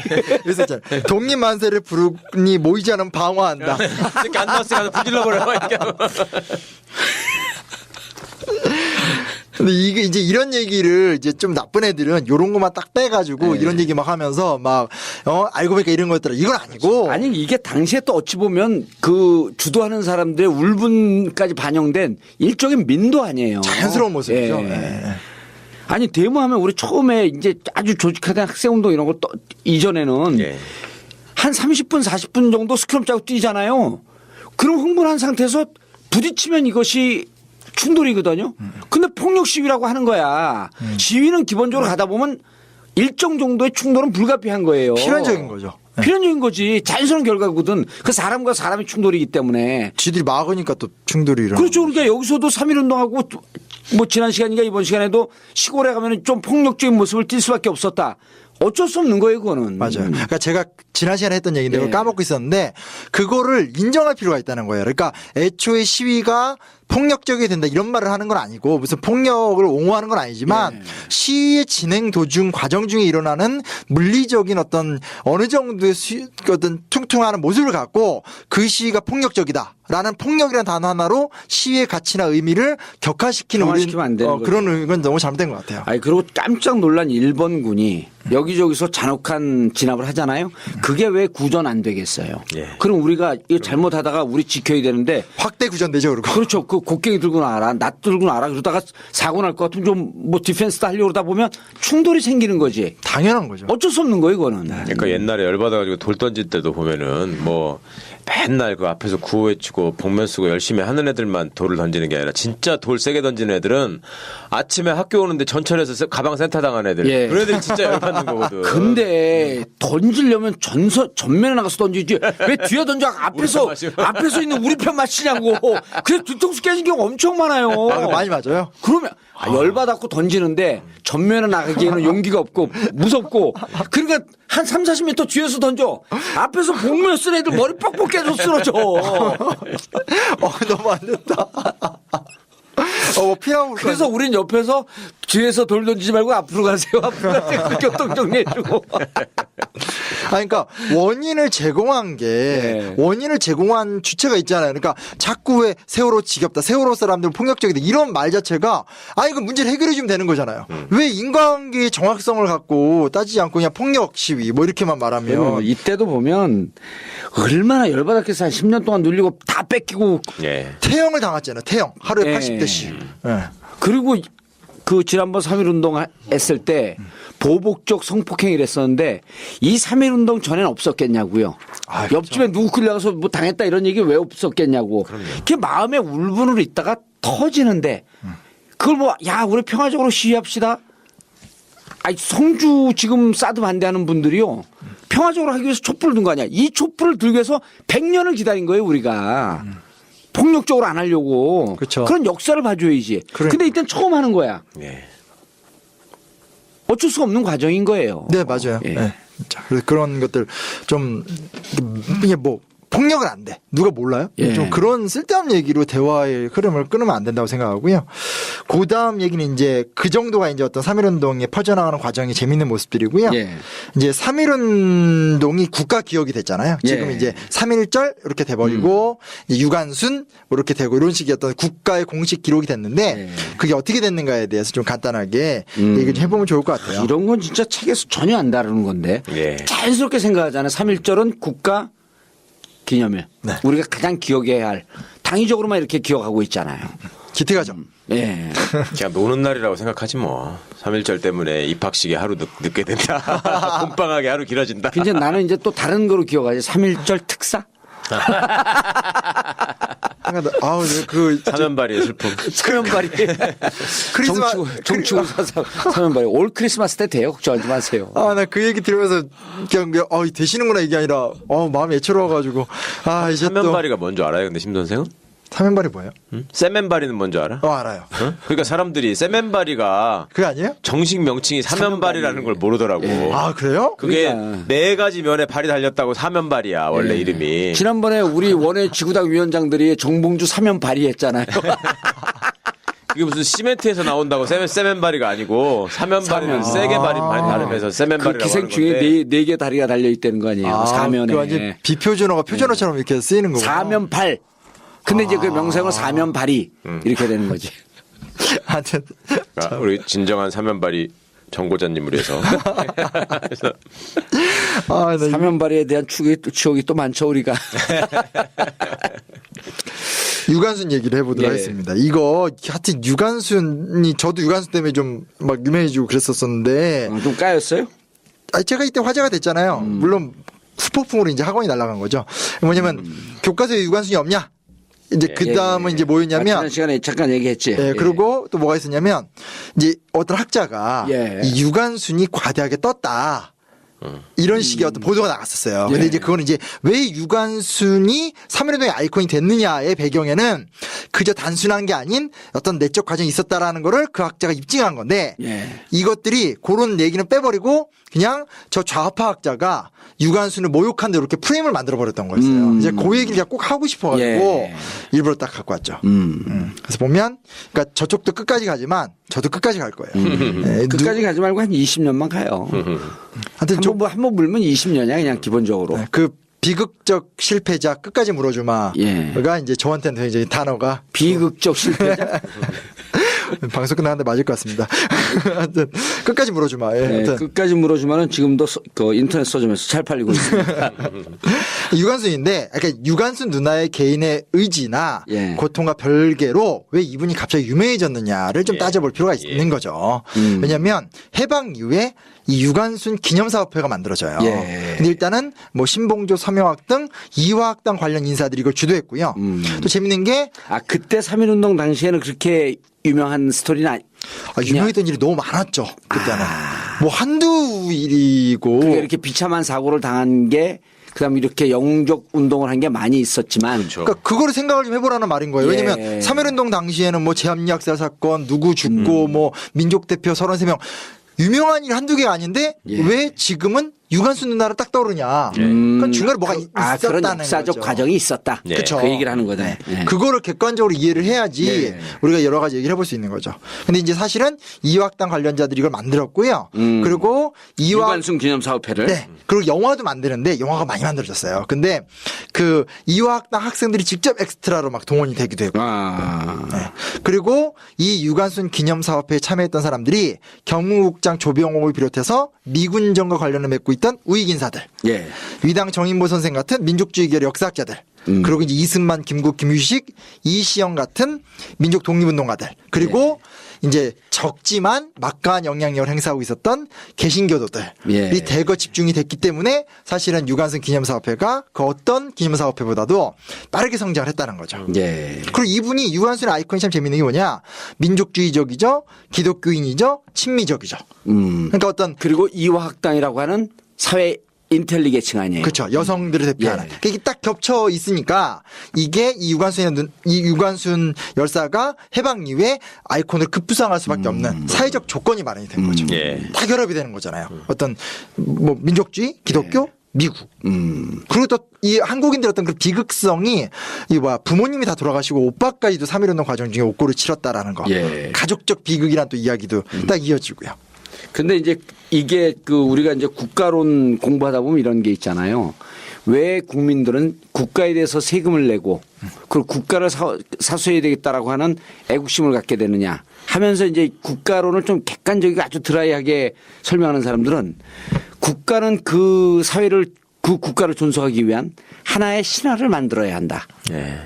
그래서 독립 만세를 부르니 모이지 않으면 방어한다. 이렇게 안 나왔으니까 부질러버려. 근데 이게 이제 이런 얘기를 이제 좀 나쁜 애들은 요런 것만 딱 빼가지고 이런 얘기 막 하면서 막 알고 보니까 이런 거였더라. 이건 아니고. 아니 이게 당시에 또 어찌 보면 그 주도하는 사람들의 울분까지 반영된 일종의 민도 아니에요. 자연스러운 모습이죠. 아니 데모하면 우리 처음에 이제 아주 조직화된 학생운동 이런 거 이전에는 한 30분 40분 정도 스크럼 짜고 뛰잖아요. 그럼 흥분한 상태에서 부딪히면 이것이 충돌이거든요. 근데 폭력 시위라고 하는 거야. 시위는 기본적으로 가다 보면 일정 정도의 충돌은 불가피한 거예요. 필연적인 거죠. 필연적인 거지. 자연스러운 결과거든. 그 사람과 사람의 충돌이기 때문에. 지들이 막으니까 또 충돌이 일어나고. 그렇죠. 그러니까 여기서도 3.1운동하고 뭐 지난 시간인가 이번 시간에도 시골에 가면 좀 폭력적인 모습을 띌 수밖에 없었다. 어쩔 수 없는 거예요, 그거는. 맞아요. 그러니까 제가 지난 시간에 했던 얘기인데 그걸 까먹고 있었는데 그거를 인정할 필요가 있다는 거예요. 그러니까 애초에 시위가 폭력적이 된다 이런 말을 하는 건 아니고 무슨 폭력을 옹호하는 건 아니지만 시위의 진행 도중 과정 중에 일어나는 물리적인 어떤 어느 정도의 어떤 퉁퉁하는 모습을 갖고 그 시위가 폭력적이다라는 폭력이라는 단어 하나로 시위의 가치나 의미를 격화시키는 격화시키면 안 되는 그런 건 너무 잘못된 것 같아요. 아니 그리고 깜짝 놀란 일본군이 여기저기서 잔혹한 진압을 하잖아요. 그게 왜 구전 안 되겠어요? 그럼 우리가 이거 잘못하다가 우리 지켜야 되는데 확대 구전되죠, 그리고. 그렇죠. 그 곡괭이 들고 나와라, 낫 들고 나와라. 그러다가 사고 날 것 같으면 좀 뭐 디펜스도 하려고 그러다 보면 충돌이 생기는 거지. 당연한 거죠. 어쩔 수 없는 거예요, 이거는. 그러니까 옛날에 열받아가지고 돌 던질 때도 보면은 뭐 맨날 그 앞에서 구호 외치고 복면 쓰고 열심히 하는 애들만 돌을 던지는 게 아니라 진짜 돌 세게 던지는 애들은 아침에 학교 오는데 전철에서 가방 센터 당한 애들. 그런 애들이 진짜 열받는 거거든. 근데 던지려면 전면에 나가서 던지지 왜 뒤에 던져 앞에서 있는 우리 편 마시냐고. 그래 뒤통수 깨진 경우 엄청 많아요. 아, 많이 맞아요. 그러면 열받았고 던지는데 전면에 나가기에는 용기가 없고 무섭고 그러니까 한 3, 40m 뒤에서 던져. 앞에서 복면 쓴 애들 머리 뻑뻑 깨져 쓰러져. 너무 안 됐다. 피하고 그래서 우린 옆에서 뒤에서 돌 던지지 말고 앞으로 가세요. 앞으로 가세요. 그 교통 정리해주고. 그러니까 원인을 제공한 게 네. 원인을 제공한 주체가 있잖아요. 그러니까 자꾸 왜 세월호 지겹다, 세월호 사람들 폭력적이다 이런 말 자체가 이거 문제를 해결해 주면 되는 거잖아요. 왜 인과관계의 정확성을 갖고 따지지 않고 그냥 폭력 시위 뭐 이렇게만 말하면 이때도 보면 얼마나 열받았겠어. 한 10년 동안 눌리고 다 뺏기고. 예. 태형을 당했잖아요. 태형 하루에 네. 80대씩. 네. 그리고 그 지난번 3.1운동 했을 때 보복적 성폭행을 했었는데 이 3.1운동 전에는 없었겠냐고요. 그렇죠. 옆집에 누구 끌려가서 뭐 당했다 이런 얘기 왜 없었겠냐고. 그게 마음에 울분으로 있다가 터지는데 그걸 뭐 야 우리 평화적으로 시위합시다. 성주 지금 사드 반대하는 분들이요. 평화적으로 하기 위해서 촛불을 든 거 아니야. 이 촛불을 들기 위해서 100년을 기다린 거예요 우리가. 폭력적으로 안 하려고. 그쵸. 그런 역사를 봐줘야지. 근데 이때는 처음 하는 거야. 예. 어쩔 수 없는 과정인 거예요. 네, 맞아요. 예. 네. 자, 그래서 그런 것들 좀 이게 뭐 폭력은 안 돼. 누가 몰라요? 예. 좀 그런 쓸데없는 얘기로 대화의 흐름을 끊으면 안 된다고 생각하고요. 그 다음 얘기는 이제 그 정도가 이제 어떤 3.1운동에 퍼져나가는 과정이 재밌는 모습들이고요. 예. 이제 3.1운동이 국가 기억이 됐잖아요. 지금 예. 이제 3.1절 이렇게 돼버리고 이제 유관순 이렇게 되고 이런 식의 어떤 국가의 공식 기록이 됐는데 예. 그게 어떻게 됐는가에 대해서 좀 간단하게 얘기 좀 해보면 좋을 것 같아요. 이런 건 진짜 책에서 전혀 안 다루는 건데 예. 자연스럽게 생각하잖아요. 3.1절은 국가 기념일. 네. 우리가 가장 기억해야 할 당위적으로만 이렇게 기억하고 있잖아요. 기특하죠. 예. 그냥 노는 날이라고 생각하지 뭐. 3.1절 때문에 입학식이 하루 늦게 된다. 봄방학이 하루 길어진다. 이제 나는 이제 또 다른 거로 기억하지. 3.1절 특사? 그 사면발이의 슬픔. 사면발이. 정치고 사면발이. 올 크리스마스 때 돼요. 걱정하지 마세요. 나 그 얘기 들으면서 그냥 되시는구나 이게 아니라 마음이 애처로워가지고 이제 또 사면발이가 뭔지 알아요? 근데 심 선생은? 사면발이 뭐예요? 세면발이는 뭔지 알아? 알아요. 어? 그러니까 사람들이 세면발이가 그게 아니에요? 정식 명칭이 사면발이라는 걸 모르더라고. 그래요? 그게 그러니까. 네 가지 면에 발이 달렸다고 사면발이야 원래 이름이. 지난번에 우리 원외 지구당 위원장들이 정봉주 사면 발의했잖아요. 그게 무슨 시멘트에서 나온다고 세면발이가 아니고 사면발이는 세게 발음해서 그 세면발이라고 하는 기생충에 건데. 네 개 다리가 달려 있다는 거 아니에요. 사면에. 그 완전 비표준어가 표준어처럼 이렇게 쓰이는 거고. 사면 발. 근데 이제 그 명성을 사면 발이 이렇게 되는 거지. 하여튼 그러니까 우리 진정한 사면발이 정고자님으로 해서. 사면 발이에 대한 추억이 또 많죠 우리가. 유관순 얘기를 해보도록 예. 하겠습니다. 이거 하여튼 유관순이 저도 유관순 때문에 좀 막 유명해지고 그랬었었는데 좀 까였어요? 제가 이때 화제가 됐잖아요. 물론 후폭풍으로 이제 학원이 날아간 거죠. 뭐냐면 교과서에 유관순이 없냐? 이제 그 다음은 이제 뭐였냐면 지난 시간에 잠깐 얘기했지. 그리고 또 뭐가 있었냐면 이제 어떤 학자가 예. 이 유관순이 과대하게 떴다. 이런 식의 어떤 보도가 나갔었어요. 근데 예. 이제 그거는 이제 왜 유관순이 3.1운동의 아이콘이 됐느냐의 배경에는 그저 단순한 게 아닌 어떤 내적 과정이 있었다라는 거를 그 학자가 입증한 건데 예. 이것들이 그런 얘기는 빼버리고 그냥 저 좌파 학자가 유관순을 모욕한 대로 이렇게 프레임을 만들어 버렸던 거였어요. 이제 그 얘기를 제가 꼭 하고 싶어가지고 예. 일부러 딱 갖고 왔죠. 그래서 보면 그러니까 저쪽도 끝까지 가지만 저도 끝까지 갈 거예요. 네, 끝까지 가지 말고 한 20년만 가요. 하여튼 한번 물면 20년이야 그냥 기본적으로. 그 비극적 실패자 끝까지 물어주마가 예. 이제 저한테는 굉장히 단어가 비극적 실패자. 방송 끝나는데 맞을 것 같습니다. 하여튼 끝까지 물어주마. 예. 네, 하여튼 끝까지 물어주면은 지금도 그 인터넷 서점에서 잘 팔리고 있습니다. 유관순인데, 그러니까 유관순 누나의 개인의 의지나 예. 고통과 별개로 왜 이분이 갑자기 유명해졌느냐를 좀 따져볼 필요가 있는 거죠. 왜냐하면 해방 이후에 이 유관순 기념사업회가 만들어져요. 예. 근데 일단은 뭐 신봉조, 서명학 등 이화학당 관련 인사들이 이걸 주도했고요. 또 재밌는 게 그때 3.1운동 당시에는 그렇게 유명한 스토리는 유명했던 일이 너무 많았죠. 그때는 뭐 한두 일이고 그게 이렇게 비참한 사고를 당한 게 그다음에 이렇게 영웅적 운동을 한 게 많이 있었지만 그렇죠. 그러니까 그거를 생각을 좀 해보라는 말인 거예요. 왜냐면 예. 3.1운동 당시에는 뭐 제합리학살 사건, 누구 죽고 뭐 민족대표 33명 유명한 일 한두 개가 아닌데 예. 왜 지금은 유관순 누나를 딱 떠오르냐. 그건 중간에 뭐가 있었다는 그런 역사적 거죠. 과정이 있었다. 예. 그쵸. 그 얘기를 하는 거다. 네. 예. 그거를 객관적으로 이해를 해야지 예. 우리가 여러 가지 얘기를 해볼 수 있는 거죠. 근데 이제 사실은 이화학당 관련자들이 이걸 만들었고요. 그리고 유관순 기념사업회를 네. 그리고 영화도 만드는데 영화가 많이 만들어졌어요. 근데 그 이화학당 학생들이 직접 엑스트라로 막 동원이 되기도 했고. 네. 그리고 이 유관순 기념사업회에 참여했던 사람들이 경무국장 조병옥을 비롯해서 미군정과 관련을 맺고 있던 우익 인사들, 예. 위당 정인보 선생 같은 민족주의계 역사학자들, 그리고 이제 이승만, 김국, 김유식, 이시영 같은 민족 독립운동가들, 그리고 이제 적지만 막강한 영향력을 행사하고 있었던 개신교도들이 예. 대거 집중이 됐기 때문에 사실은 유관순 기념사업회가 그 어떤 기념사업회보다도 빠르게 성장을 했다는 거죠. 예. 그리고 이분이 유관순의 아이콘이 참 재밌는 게 뭐냐? 민족주의적이죠, 기독교인이죠, 친미적이죠. 그러니까 어떤 그리고 이화학당이라고 하는 사회 인텔리게층 아니에요. 그렇죠. 여성들을 대표하는. 예. 그게 딱 겹쳐 있으니까 이게 이 유관순 열사가 해방 이후에 아이콘을 급부상할 수밖에 없는 사회적 조건이 마련이 된 거죠. 예. 다 결합이 되는 거잖아요. 어떤 뭐 민족주의, 기독교, 미국. 그리고 또 이 한국인들 어떤 그 비극성이 이 뭐야 부모님이 다 돌아가시고 오빠까지도 3.1운동 과정 중에 옥고를 치렀다라는 거. 예. 가족적 비극이란 또 이야기도 딱 이어지고요. 근데 이제 이게 그 우리가 이제 국가론 공부하다 보면 이런 게 있잖아요. 왜 국민들은 국가에 대해서 세금을 내고 그리고 국가를 사수해야 되겠다라고 하는 애국심을 갖게 되느냐 하면서 이제 국가론을 좀 객관적이고 아주 드라이하게 설명하는 사람들은 국가는 그 사회를 그 국가를 존속하기 위한 하나의 신화를 만들어야 한다. 예.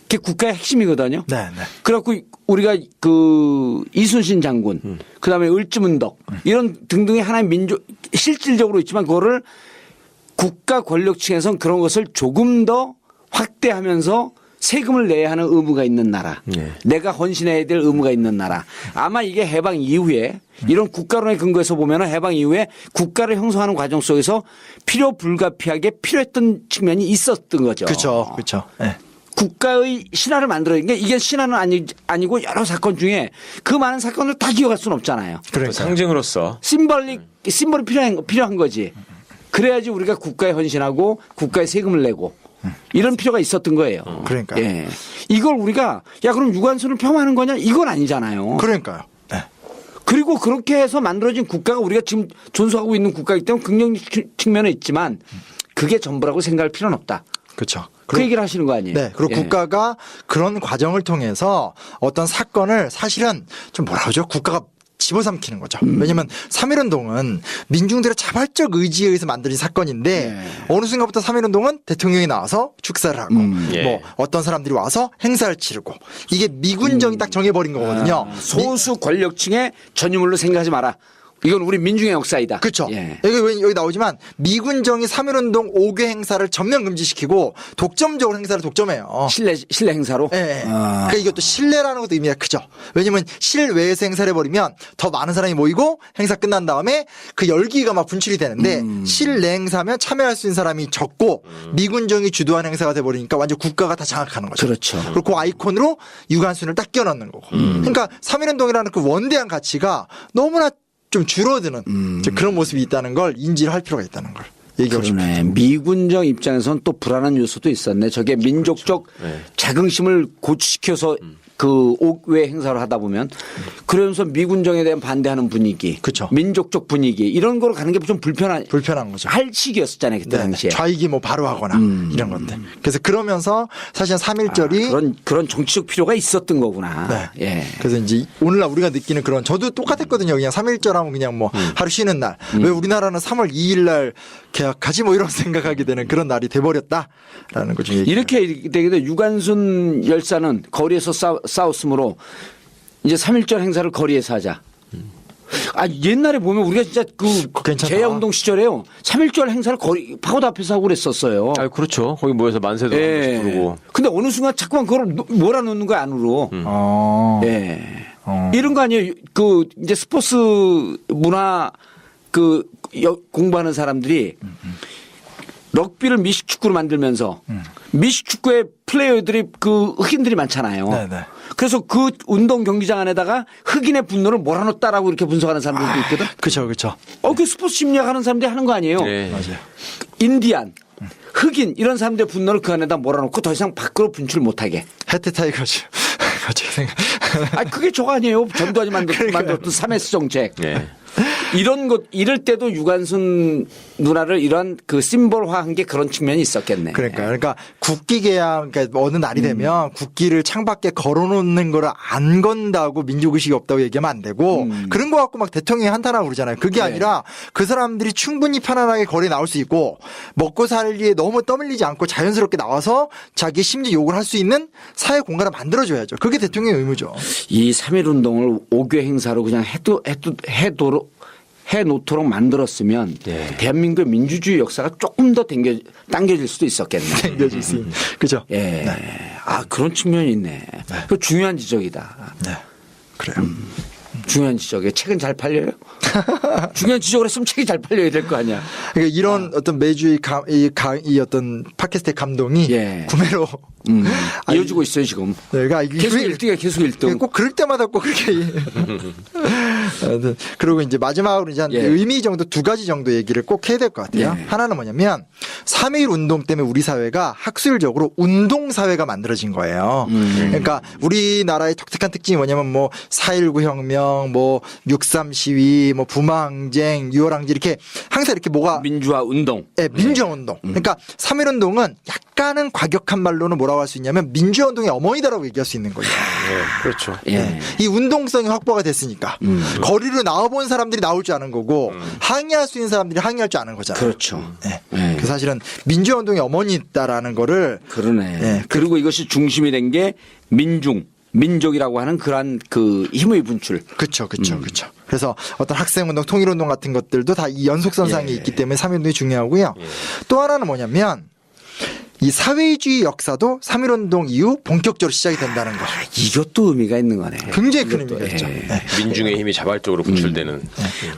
그게 국가의 핵심이거든요. 네, 네. 그래갖고 우리가 그 이순신 장군, 그 다음에 을지문덕 이런 등등의 하나의 민족 실질적으로 있지만 그거를 국가 권력층에서는 그런 것을 조금 더 확대하면서 세금을 내야 하는 의무가 있는 나라. 네. 내가 헌신해야 될 의무가 있는 나라. 아마 이게 해방 이후에 이런 국가론의 근거에서 보면은 해방 이후에 국가를 형성하는 과정 속에서 필요 불가피하게 필요했던 측면이 있었던 거죠. 그렇죠. 그렇죠. 네. 국가의 신화를 만들어야 돼. 이게 신화는 아니고 여러 사건 중에 그 많은 사건을 다 기억할 수는 없잖아요. 그러니까 상징으로서 심벌이 필요한 거지. 그래야지 우리가 국가에 헌신하고 국가에 세금을 내고 이런 필요가 있었던 거예요. 그러니까요. 예. 이걸 우리가 야 그럼 유관순을 폄하하는 거냐? 이건 아니잖아요. 그러니까요. 네. 그리고 그렇게 해서 만들어진 국가가 우리가 지금 존속하고 있는 국가이기 때문에 긍정적 측면은 있지만 그게 전부라고 생각할 필요는 없다. 그렇죠. 그 얘기를 하시는 거 아니에요? 네. 그리고 예. 국가가 그런 과정을 통해서 어떤 사건을 사실은 좀 뭐라 그러죠? 국가가 집어삼키는 거죠. 왜냐하면 3.1운동은 민중들의 자발적 의지에 의해서 만들어진 사건인데 네. 어느 순간부터 3.1운동은 대통령이 나와서 축사를 하고 예. 뭐 어떤 사람들이 와서 행사를 치르고 이게 미군정이 딱 정해버린 거거든요. 소수 권력층의 전유물로 생각하지 마라. 이건 우리 민중의 역사이다. 그렇죠. 예. 여기 나오지만 미군정이 3.1운동 5개 행사를 전면 금지시키고 독점적으로 행사를 독점해요. 실내 행사로. 예. 예. 그러니까 이것도 신뢰라는 것도 의미가 크죠. 왜냐면 실외에서 행사를 해버리면 더 많은 사람이 모이고 행사 끝난 다음에 그 열기가 막 분출이 되는데 실내 행사면 참여할 수 있는 사람이 적고 미군정이 주도하는 행사가 돼버리니까 완전 국가가 다 장악하는 거죠. 그렇죠. 그리고 그 아이콘으로 유관순을 딱 끼워넣는 거고. 그러니까 3.1운동이라는 그 원대한 가치가 너무나 좀 줄어드는 이제 그런 모습이 있다는 걸 인지를 할 필요가 있다는 걸 얘기하고 싶어요. 그러네. 미군정 입장에서는 또 불안한 요소도 있었네. 저게 민족적 자긍심을 고취시켜서 그 옥외 행사를 하다 보면 그러면서 미군정에 대한 반대하는 분위기, 그쵸. 민족적 분위기 이런 거로 가는 게 좀 불편한 거죠. 할 시기였었잖아요 그때 네, 당시에. 좌익이 뭐 바로 하거나 이런 것들. 그래서 그러면서 사실 3.1절이 그런 정치적 필요가 있었던 거구나. 네. 예. 그래서 이제 오늘날 우리가 느끼는 그런 저도 똑같았거든요. 그냥 3.1절 하면 그냥 뭐 하루 쉬는 날. 왜 우리나라는 3월 2일 날 개학하지 뭐 이런 생각하게 되는 그런 날이 돼버렸다라는 거죠. 이렇게 되게 돼 유관순 열사는 거리에서 싸웠으므로 이제 3.1절 행사를 거리에서 하자. 아 옛날에 보면 우리가 진짜 그 괜찮다. 제야운동 시절에요. 3.1절 행사를 거리 파고다 앞에서 하고 그랬었어요. 아 그렇죠. 거기 모여서 만세도 하고 부르고. 근데 어느 순간 자꾸만 그걸 몰아넣는 거야 안으로. 예. 이런 거 아니에요. 그 이제 스포츠 문화 그 공부하는 사람들이 럭비를 미식축구로 만들면서 미식축구의 플레이어들이 그 흑인들이 많잖아요. 네네. 그래서 그 운동 경기장 안에다가 흑인의 분노를 몰아넣었다라고 이렇게 분석하는 사람들도 있거든. 그쵸, 그쵸. 그 스포츠 심리학 하는 사람들이 하는 거 아니에요. 네. 맞아요. 인디안, 흑인 이런 사람들의 분노를 그 안에다 몰아넣고 더 이상 밖으로 분출 못하게. 해태 타이거즈. 갑자기 생각. 그게 저거 아니에요. 전두환이 만들었던 3S 정책. 네. 이런 것, 이럴 때도 유관순 누나를 이런 그 심볼화한 게 그런 측면이 있었겠네. 그러니까 국기 개양, 그러니까 어느 날이 되면 국기를 창밖에 걸어놓는 거를 안 건다고 민족의식이 없다고 얘기하면 안 되고 그런 거 갖고 막 대통령이 한탄하고 그러잖아요. 그게 아니라 그 사람들이 충분히 편안하게 거리에 나올 수 있고 먹고 살기에 너무 떠밀리지 않고 자연스럽게 나와서 자기 심지 욕을 할 수 있는 사회 공간을 만들어줘야죠. 그게 대통령의 의무죠. 이 3.1 운동을 5개 행사로 그냥 해놓도록 만들었으면 대한민국의 민주주의 역사가 조금 더 당겨질 수도 있었겠네. 당겨질 수 있는. 그죠? 예. 그런 측면이 있네. 그 중요한 지적이다. 네. 그래요. 중요한 지적이에요. 책은 잘 팔려요? 중요한 지적을 했으면 책이 잘 팔려야 될 거 아니야. 그러니까 이런 어떤 매주 이 어떤 팟캐스트의 감동이 구매로 이어지고 있어요, 지금. 그러니까 계속 1등이야, 계속 1등. 꼭 그럴 때마다 꼭 그렇게. 그리고 이제 마지막으로 이제 한 의미 정도 2가지 정도 얘기를 꼭 해야 될 것 같아요. 하나는 뭐냐면 3.1 운동 때문에 우리 사회가 학술적으로 운동사회가 만들어진 거예요. 그러니까 우리나라의 독특한 특징이 뭐냐면 뭐 4.19 혁명, 뭐 6.3 시위, 뭐 부마항쟁, 6월 항쟁 이렇게 항상 이렇게 뭐가 민주화 운동. 네, 민주화 운동. 그러니까 3.1 운동은 약간은 과격한 말로는 뭐라고 할 수 있냐면 민주화 운동의 어머니다라고 얘기할 수 있는 거예요. 네, 그렇죠. 네. 이 운동성이 확보가 됐으니까 거리로 나와본 사람들이 나올 줄 아는 거고 항의할 수 있는 사람들이 항의할 줄 아는 거잖아요. 그렇죠. 네. 그 사실은 민주화 운동의 어머니다라는 거를 그러네. 네. 그리고 이것이 중심이 된 게 민족이라고 하는 그러한 그 힘의 분출. 그렇죠. 그래서 어떤 학생운동, 통일운동 같은 것들도 다 이 연속선상에 있기 때문에 3.1 운동이 중요하고요. 또 하나는 뭐냐면 이 사회주의 역사도 3.1 운동 이후 본격적으로 시작이 된다는 거죠. 이것도 의미가 있는 거네. 굉장히 큰 의미가 있죠. 민중의 힘이 자발적으로 분출되는.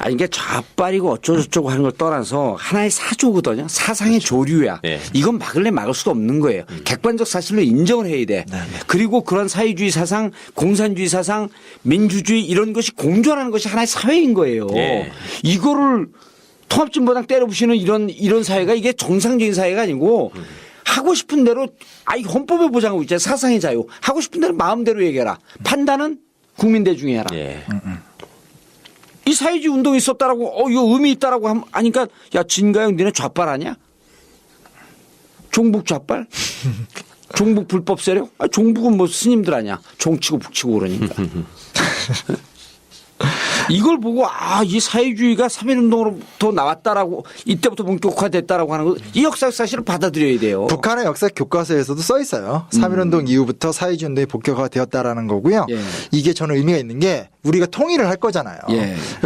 이게 좌빨이고 어쩌고저쩌고 하는 걸 떠나서 하나의 사조거든요. 사상의 조류야. 이건 막을래 막을 수도 없는 거예요. 객관적 사실로 인정을 해야 돼. 그리고 그런 사회주의 사상, 공산주의 사상, 민주주의 이런 것이 공존하는 것이 하나의 사회인 거예요. 이거를 통합진보당 때려부시는 이런 사회가 이게 정상적인 사회가 아니고 하고 싶은 대로 헌법에 보장하고 있잖아요. 사상의 자유. 하고 싶은 대로 마음대로 얘기해라. 판단은 국민 대중이 해라. 이 사회주의 운동이 있었다라고 이거 의미 있다라고 하니까 야 진가영 니네 좌빨 아니야? 종북 좌빨? 종북 불법 세력? 종북은 뭐 스님들 아니야? 종치고 북치고 그러니까. 이걸 보고 이 사회주의가 3.1 운동으로부터 나왔다라고 이때부터 본격화됐다라고 하는 거 이 역사 사실을 받아들여야 돼요. 북한의 역사 교과서에서도 써 있어요. 3.1 운동 이후부터 사회주의 운동이 본격화가 되었다라는 거고요. 이게 저는 의미가 있는 게 우리가 통일을 할 거잖아요.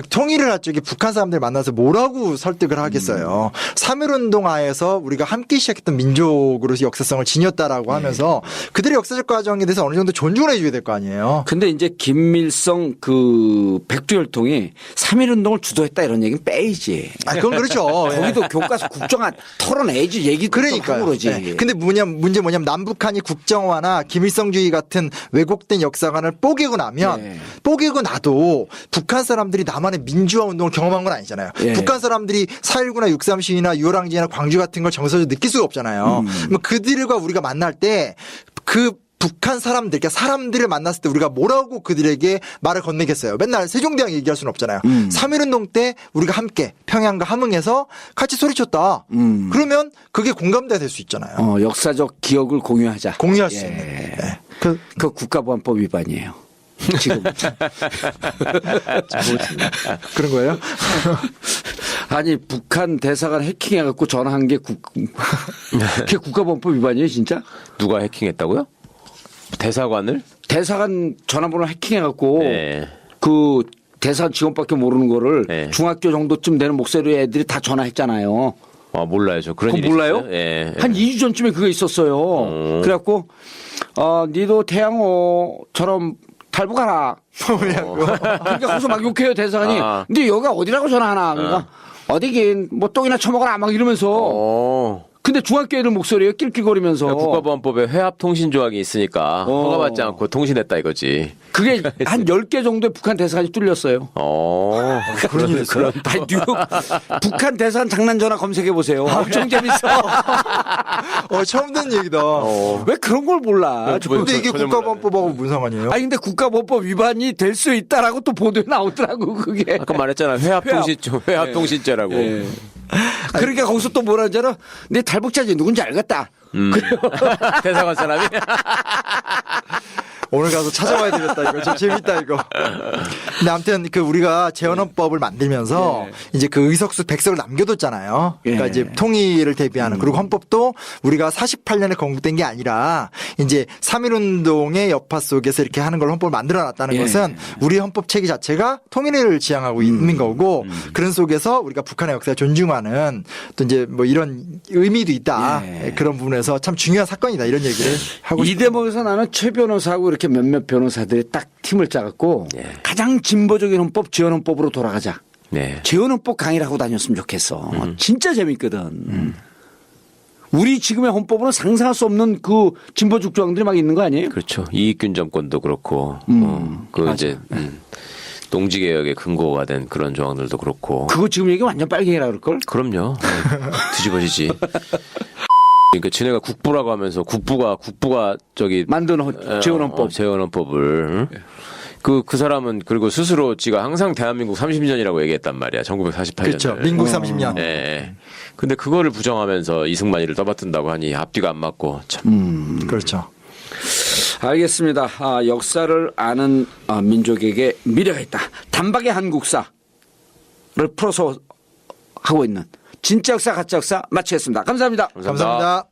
통일을 할 적에 북한 사람들 만나서 뭐라고 설득을 하겠어요. 3.1 운동 하에서 우리가 함께 시작했던 민족으로서 역사성을 지녔다라고 하면서 그들의 역사적 과정에 대해서 어느 정도 존중을 해줘야 될 거 아니에요. 근데 이제 김밀성 그 백두혈통이 3.1 운동을 주도했다 이런 얘기는 빼야지. 그건 그렇죠. 거기도 교과서 국정화 털어내야지 얘기 그러니까요. 그러지. 근데 문제 뭐냐면 남북한이 국정화나 김일성주의 같은 왜곡된 역사관을 뽀개고 나면 뽀개고 나도 북한 사람들이 남한의 민주화 운동을 경험한 건 아니잖아요. 북한 사람들이 4.19나 6.3 시위나 6월 항쟁이나 광주 같은 걸 정서적으로 느낄 수가 없잖아요. 그들과 우리가 만날 때 그 북한 사람들, 그러니까 사람들을 만났을 때 우리가 뭐라고 그들에게 말을 건네겠어요. 맨날 세종대왕 얘기할 수는 없잖아요. 3.1 운동 때 우리가 함께 평양과 함흥에서 같이 소리쳤다. 그러면 그게 공감대가 될 수 있잖아요. 역사적 기억을 공유하자. 공유할 수 있는. 그 국가보안법 위반이에요. 지금. 그런 거예요? 아니 북한 대사관 해킹해갖고 전화한 게 그게 국가보안법 위반이에요 진짜? 누가 해킹했다고요? 대사관 전화번호 해킹해갖고 그 대사관 직원밖에 모르는 거를 중학교 정도쯤 되는 목소리 애들이 다 전화했잖아요. 몰라요. 저 그런 일이 몰라요? 있었어요? 한 2주 전쯤에 그거 있었어요. 그래갖고 니도 태양호처럼 달고 가라. 그러니까 거기서 막 욕해요 대사관이. 근데 여기가 어디라고 전화하나? 그러니까 어디긴 뭐 똥이나 처먹어라 막 이러면서. 근데 중학교 애들 목소리에 낄낄거리면서 국가보안법에 회합통신 조항이 있으니까 허가받지 않고 통신했다 이거지. 그게 한 10개 정도의 북한 대사관이 뚫렸어요. 그런 일이 있어요? 아니, 뉴욕 북한 대사관 장난 전화 검색해 보세요. 엄청 재밌어. 처음 듣는 얘기다. 왜 그런 걸 몰라? 근데 이게 전혀 국가보안법하고 무슨 상관이에요? 아니 근데 국가보안법 위반이 될 수 있다라고 또 보도에 나오더라고 그게. 아까 말했잖아. 회합통신죄라고. 예. 그러니까 거기서 또 뭐라 하잖아. 내 탈북자지 누군지 알겠다. 대사관 사람이. 오늘 가서 찾아봐야 되겠다. 이거 좀 재밌다 이거. 근데 아무튼 그 우리가 재헌헌법을 만들면서 이제 그 의석수 100석을 남겨뒀잖아요. 그러니까 예. 이제 통일을 대비하는. 그리고 헌법도 우리가 48년에 건국된 게 아니라 이제 3.1운동의 여파 속에서 이렇게 하는 걸 헌법을 만들어놨다는 것은 우리 헌법 체계 자체가 통일을 지향하고 있는 거고 그런 속에서 우리가 북한의 역사를 존중하는 또 이제 뭐 이런 의미도 있다. 그런 부분에서 참 중요한 사건이다. 이런 얘기를 하고 이 싶어요. 대목에서 나는 최 변호사하고 이렇게 몇몇 변호사들이 딱 팀을 짜갖고 가장 진보적인 헌법 재헌헌법으로 돌아가자. 네. 재헌헌법 강의를 하고 다녔으면 좋겠어. 진짜 재밌거든. 우리 지금의 헌법으로는 상상할 수 없는 그 진보적 조항들이 막 있는 거 아니에요? 그렇죠. 이익균 정권도 그렇고, 그 이제 농지개혁의 근거가 된 그런 조항들도 그렇고. 그거 지금 얘기 완전 빨갱이라 그럴걸? 그럼요. 뒤집어지지. 그러니까 지네가 국부라고 하면서 국부가 저기 만든 재헌헌법. 재헌헌법을 그 사람은 그리고 스스로 지가 항상 대한민국 30년이라고 얘기했단 말이야. 1948년. 그렇죠. 민국 30년. 예. 근데 그거를 부정하면서 이승만이를 떠받든다고 하니 앞뒤가 안 맞고 참. 그렇죠. 알겠습니다. 역사를 아는 민족에게 미래가 있다. 단박의 한국사를 풀어서 하고 있는 진짜 역사 가짜 역사 마치겠습니다. 감사합니다. 감사합니다.